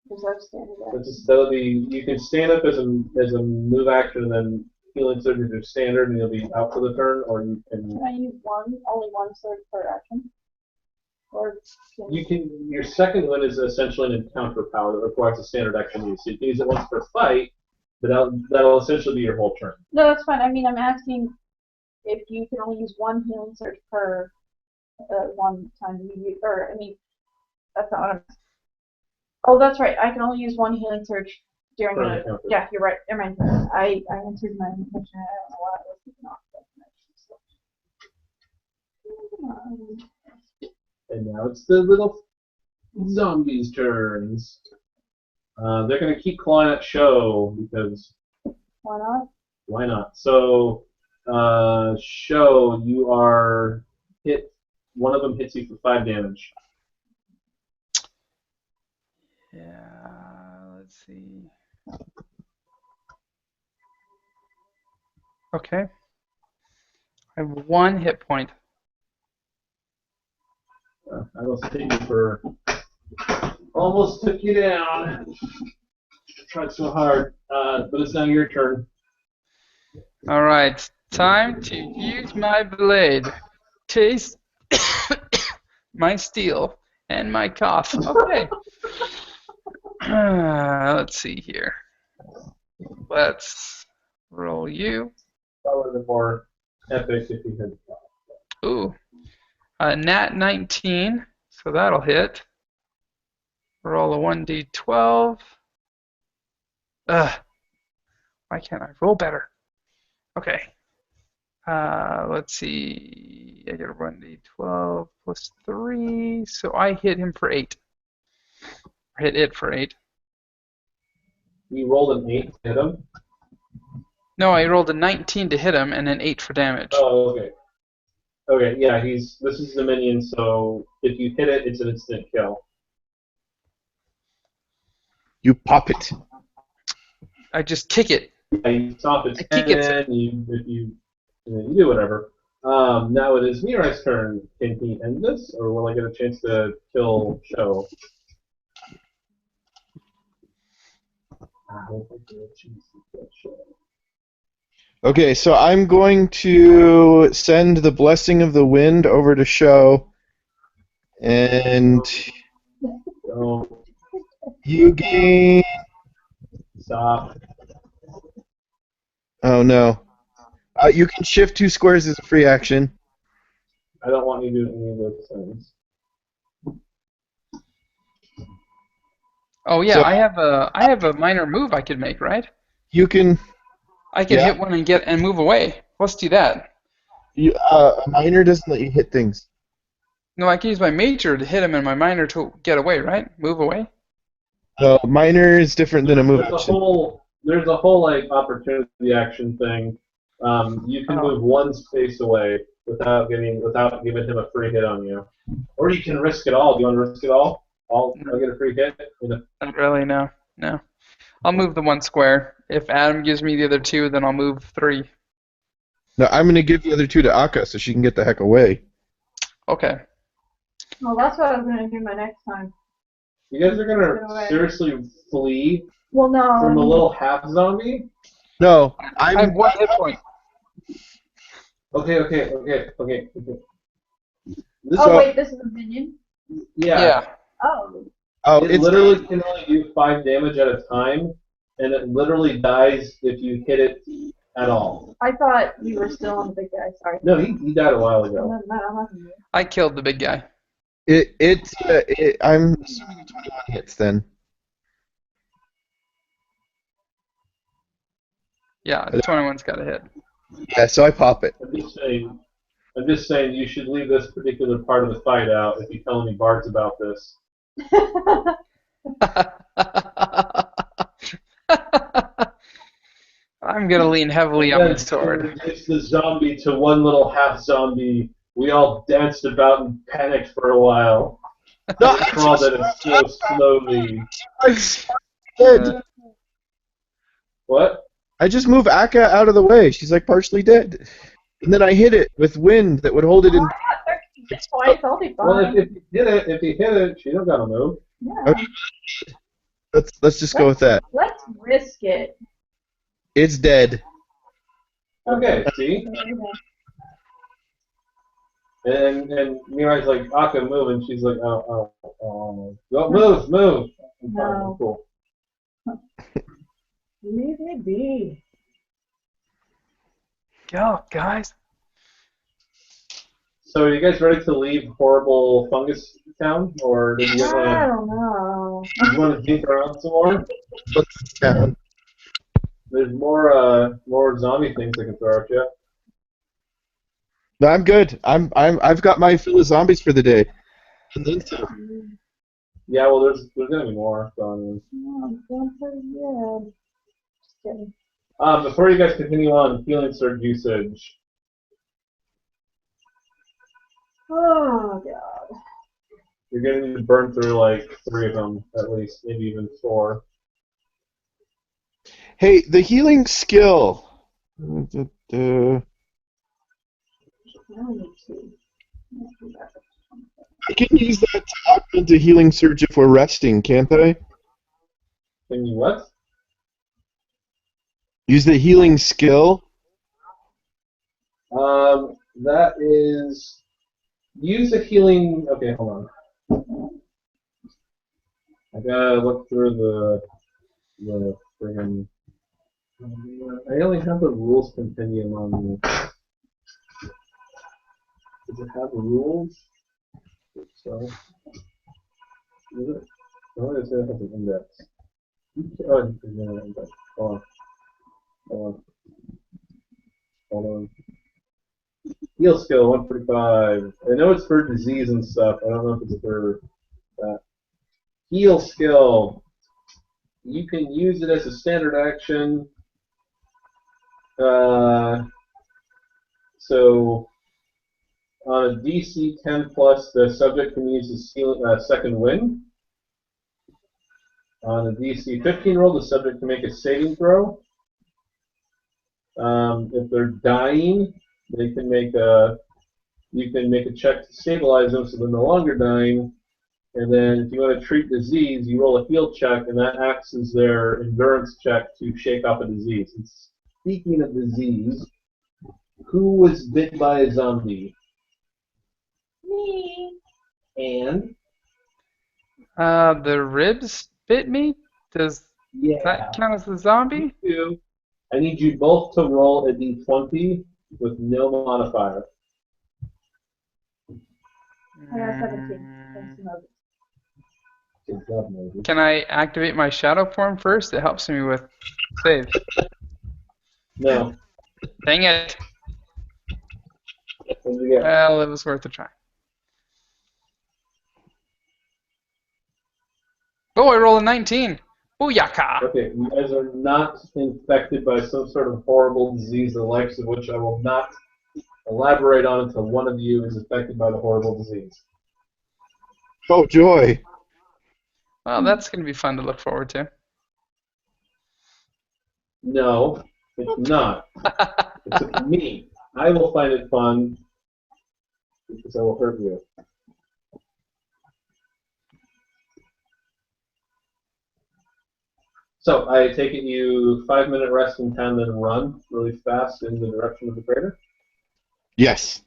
because I've standing up? That'll be, you can stand up as a move action, and then healing surge is your standard, and you'll be out for the turn, or you can. Can I use only one surge per action? Or You can. Your second one is essentially an encounter power that requires a standard action use. So you can use it once per fight, but that'll essentially be your whole turn. No, that's fine. I mean, I'm asking if you can only use 1 healing surge per one time that's not what I'm. Oh, that's right. I can only use 1 healing surge during Per the. encounter. Yeah, you're right. Never mind. I answered my own question. I don't know why I was thinking off. And now it's the little zombies' turns. They're going to keep clawing at Show because. Why not? Why not? So, Show, you are hit. One of them hits you for 5 damage. Yeah, let's see. Okay. I have 1 hit point. I will save you for. Almost took you down. Tried so hard, but it's now your turn. All right, time to use my blade. Taste my steel and my cough. Okay. Let's see here. Let's roll you. That would have been more epic if you had. Ooh. Nat 19, so that'll hit. Roll a 1d12. Why can't I roll better? Okay. Let's see. I get a 1d12 plus 3, so I hit him for 8. Or hit it for 8. You rolled an 8 to hit him? No, I rolled a 19 to hit him and an 8 for damage. Oh, okay. Okay, yeah, this is the minion, so if you hit it, it's an instant kill. You pop it. I just kick it. Yeah, you stop its I kick its head, you do whatever. Now it is Mirai's turn. Can he end this, or will I get a chance to kill Show? Okay, so I'm going to send the Blessing of the Wind over to Show, and Don't you gain. stop. Oh no. You can shift 2 squares as a free action. I don't want you to do any of those things. Oh yeah, So- I have a minor move I could make, right? You can. I could Yeah. hit one and move away. Let's do that. A minor doesn't let you hit things. No, I can use my major to hit him and my minor to get away, right? Move away. No, minor is different than a move There's action. there's a whole like opportunity action thing. You can Oh. move one space away without giving him a free hit on you, or you can risk it all. Do you want to risk it all? I'll get a free hit. Not really, no. No. I'll move the 1 square. If Adam gives me the other 2, then I'll move 3. No, I'm going to give the other 2 to Akka so she can get the heck away. Okay. Well, that's what I was gonna do my next time. You guys are Get gonna away. seriously flee Well, no. from the little half zombie? No, I have 1 hit point. Okay. This Oh So- wait, this is a minion. yeah. Oh. Oh, It it's literally can only do 5 damage at a time, and it literally dies if you hit it at all. I thought you were still on the big guy. Sorry. No, he died a while ago. No, I'm not gonna do it. I killed the big guy. I'm assuming 21 hits then. Yeah, 21's got a hit. Yeah, so I pop it. I'm just saying you should leave this particular part of the fight out if you tell any bards about this. I'm gonna lean heavily on my sword. Reduce the zombie to one little half zombie. We all danced about and panicked for a while. No, They crawled at it so slowly. Dead. What? I just move Akka out of the way. She's like partially dead. And then I hit it with wind that would hold it in. Oh, I got 13 hit points. I'll be Well, fine. if you hit it, she don't gotta move. Yeah. Let's just go with that. Let's risk it. It's dead. Okay, see? And Mirai's like, Akka, move, and she's like, oh. Go, move. No. Cool. Leave me be. Go, guys. So are you guys ready to leave horrible fungus town, or do you guys I want don't know. to dink around some more? Yeah. There's more zombie things I can throw at you. No, I'm good. I've got my fill of zombies for the day. And then some. Yeah, well, there's gonna be more. So, I mean. No, I'm doing pretty good. Just kidding. Before you guys continue on, healing surge usage. Oh god. You're gonna need to burn through like 3 of them at least, maybe even 4. Hey, the healing skill. I only need 2. I can use that to augment a healing surge if we're resting, can't I? Can you what? Use the healing skill. That is use a healing. Okay, hold on. I gotta look through the friggin'. I only have the rules compendium on me. Does it have rules? So, is it? No, it says it has an index. Oh, it has an index. Hold on. Heal skill 145. I know it's for disease and stuff. I don't know if it's for that. Heal skill. You can use it as a standard action. So on a DC 10 plus, the subject can use his second wind. On a DC 15 roll, the subject can make a saving throw. If they're dying, they can make a. You can make a check to stabilize them so they're no longer dying. And then if you want to treat disease, you roll a heal check, and that acts as their endurance check to shake off a disease. And speaking of disease, who was bit by a zombie? Me. And? The ribs bit me? Does Yeah. that count as the zombie? You two. I need you both to roll a d20 with no modifier. I got 17. Thanks to Moses. Good job, Moses. Can I activate my shadow form first? It helps me with save. No. Dang it. What did you get? Well, it was worth a try. Oh, I rolled a 19. Booyaka! Okay, you guys are not infected by some sort of horrible disease, the likes of which I will not elaborate on until one of you is affected by the horrible disease. Oh, joy. Well, that's going to be fun to look forward to. No, it's not. It's up to me. I will find it fun because I will hurt you. So, I take it you 5-minute rest in town, then run really fast in the direction of the crater? Yes.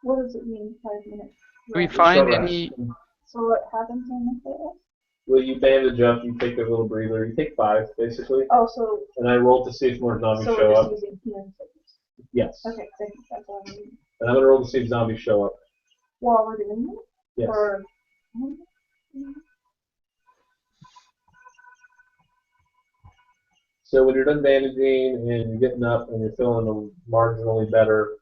What does it mean, 5 minutes? Do we rest? find Short any... rest. So what happens in the rest? Well, you bandage up, you take a little breather, you take 5, basically, Oh, so and I roll to see if more zombies so show we're up. just using healing sickness. Yes. Okay, thank you. That's all I need. And I'm going to roll to see if zombies show up. While we're doing it? Yes. Or... So when you're done bandaging and you're getting up and you're feeling marginally better,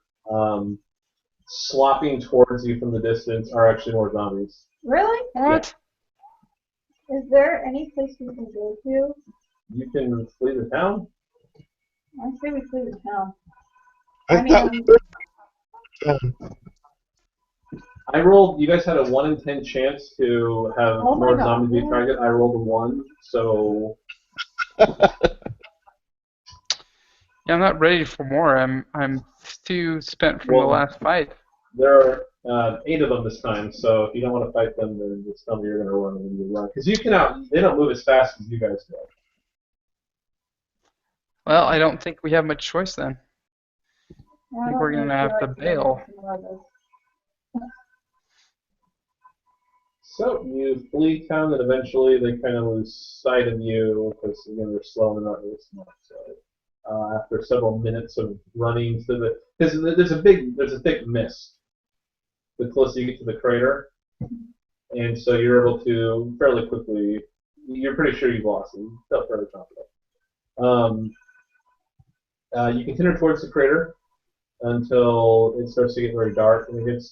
slopping towards you from the distance are actually more zombies. Really? What? Is there any place we can go to? You can flee the town. I say we flee the town. I thought I rolled. You guys had a 1 in 10 chance to have Oh my more God. zombies be target. I rolled a 1, so Yeah, I'm not ready for more. I'm too spent from the Well- last fight. there are 8 of them this time. So if you don't want to fight them, then just tell me you're going to run and you run because you can They don't move as fast as you guys do. Well, I don't think we have much choice then. I think don't we're gonna really have feel to like bail. doing more of this. So you flee town, and eventually they kind of lose sight of you because again they're slow and not really smart. So after several minutes of running to the, because there's a thick mist the closer you get to the crater, and so you're able to fairly quickly. You're pretty sure you've lost them. You felt fairly confident. You continue towards the crater until it starts to get very dark, and it gets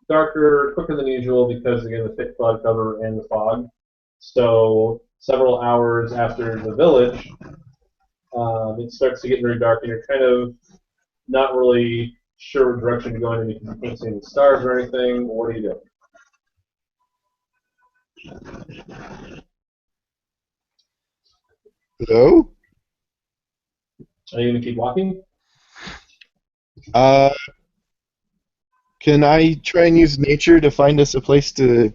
darker, quicker than usual because, again, the thick cloud cover and the fog. So several hours after the village, it starts to get very dark, and you're kind of not really sure what direction to go in because you can't see any stars or anything. What do you do? Hello? Are you going to keep walking? Can I try and use nature to find us a place to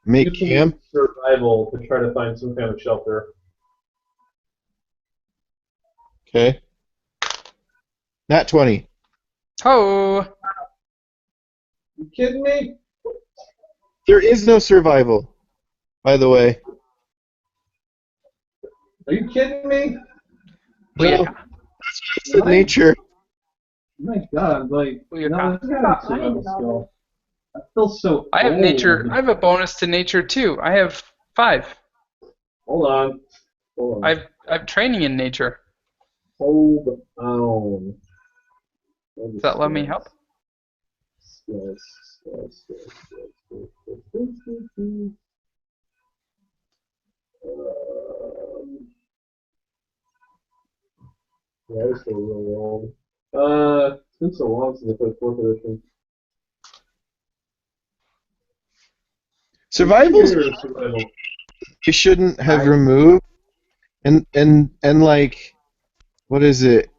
make You can camp? use survival to try to find some kind of shelter. Okay. Nat 20. Oh, You kidding me? There is no survival, by the way. Are you kidding me? well, No, yeah. it's the nature. My God, like, Well, you're no, not. there's gotta be survival skill. I feel so I have old. nature. I have a bonus to nature too. I have 5. Hold on. I've training in nature. Hold on. Does that let me help? Skills. Yeah, I still really old. It's been so long since I played 4th edition. Survival's Here, survival. you shouldn't have I- removed. And like, what is it?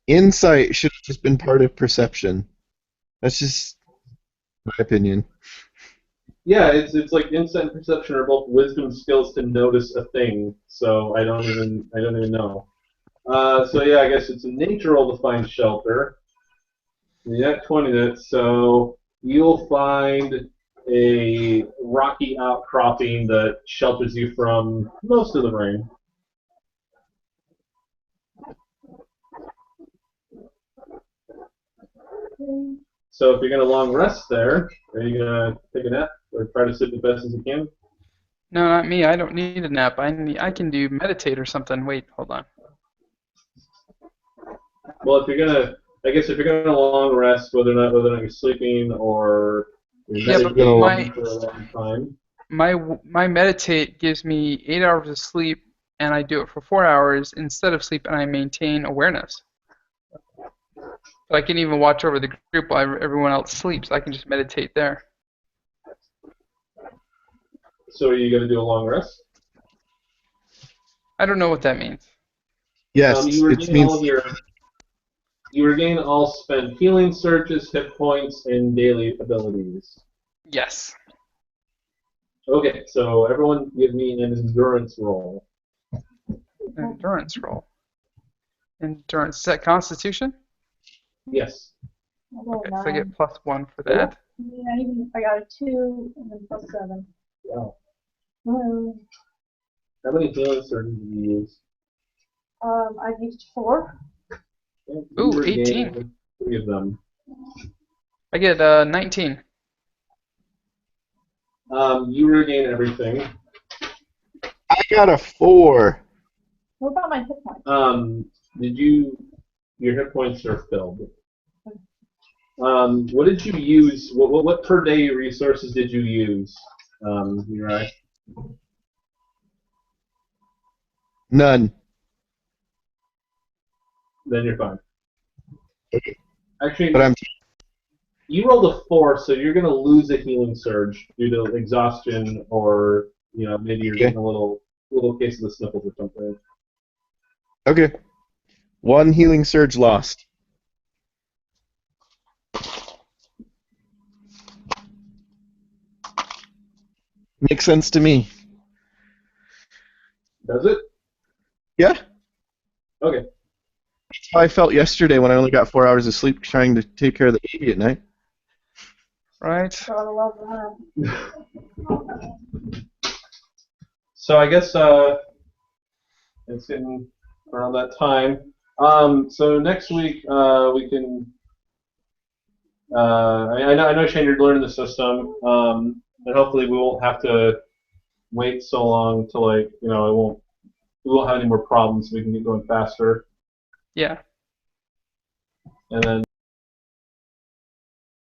Insight should have just been part of perception. That's just my opinion. Yeah, it's like insight and perception are both wisdom skills to notice a thing. So I don't even know. So yeah, I guess it's a nature roll to find shelter. You got 20 minutes, so you'll find a rocky outcropping that shelters you from most of the rain. So if you're gonna long rest there, are you gonna take a nap or try to sleep as best as you can? No, not me. I don't need a nap. I can do meditate or something. Wait, hold on. Well, I guess if you're gonna long rest, whether or not you're sleeping or you're Yeah, but meditating for a long time. my meditate gives me 8 hours of sleep, and I do it for 4 hours instead of sleep, and I maintain awareness. So I can even watch over the group while everyone else sleeps. I can just meditate there. So are you gonna do a long rest? I don't know what that means. Yes, You it regain means all of your you regain all spent healing surges, hit points, and daily abilities. Yes. Okay, so everyone give me an endurance roll. Endurance roll. Endurance. Is that Constitution? Yes. I got Okay, a so I 9. get +1 for that. I got a 2 and then +7. Wow. Um, How many healing surges did you use? I've used 4. Okay, Ooh, you 18. regain 3 of them. I get 19. You regain everything. I got a 4. What about my hit points? Your hit points are filled. What did you use? What per day resources did you use, Mirai? None. Then you're fine. Okay. Actually, But I'm you rolled a 4, so you're going to lose a healing surge due to exhaustion, or maybe you're getting a little case of the sniffles or something. okay. 1 healing surge lost. Makes sense to me. Does it? Yeah. Okay. That's how I felt yesterday when I only got 4 hours of sleep trying to take care of the baby at night. Right. Gotta love that. So I guess it's getting around that time. So next week we can. I know Shane, you're learning the system, and hopefully we won't have to wait so long to we won't have any more problems. We can get going faster, Yeah. and then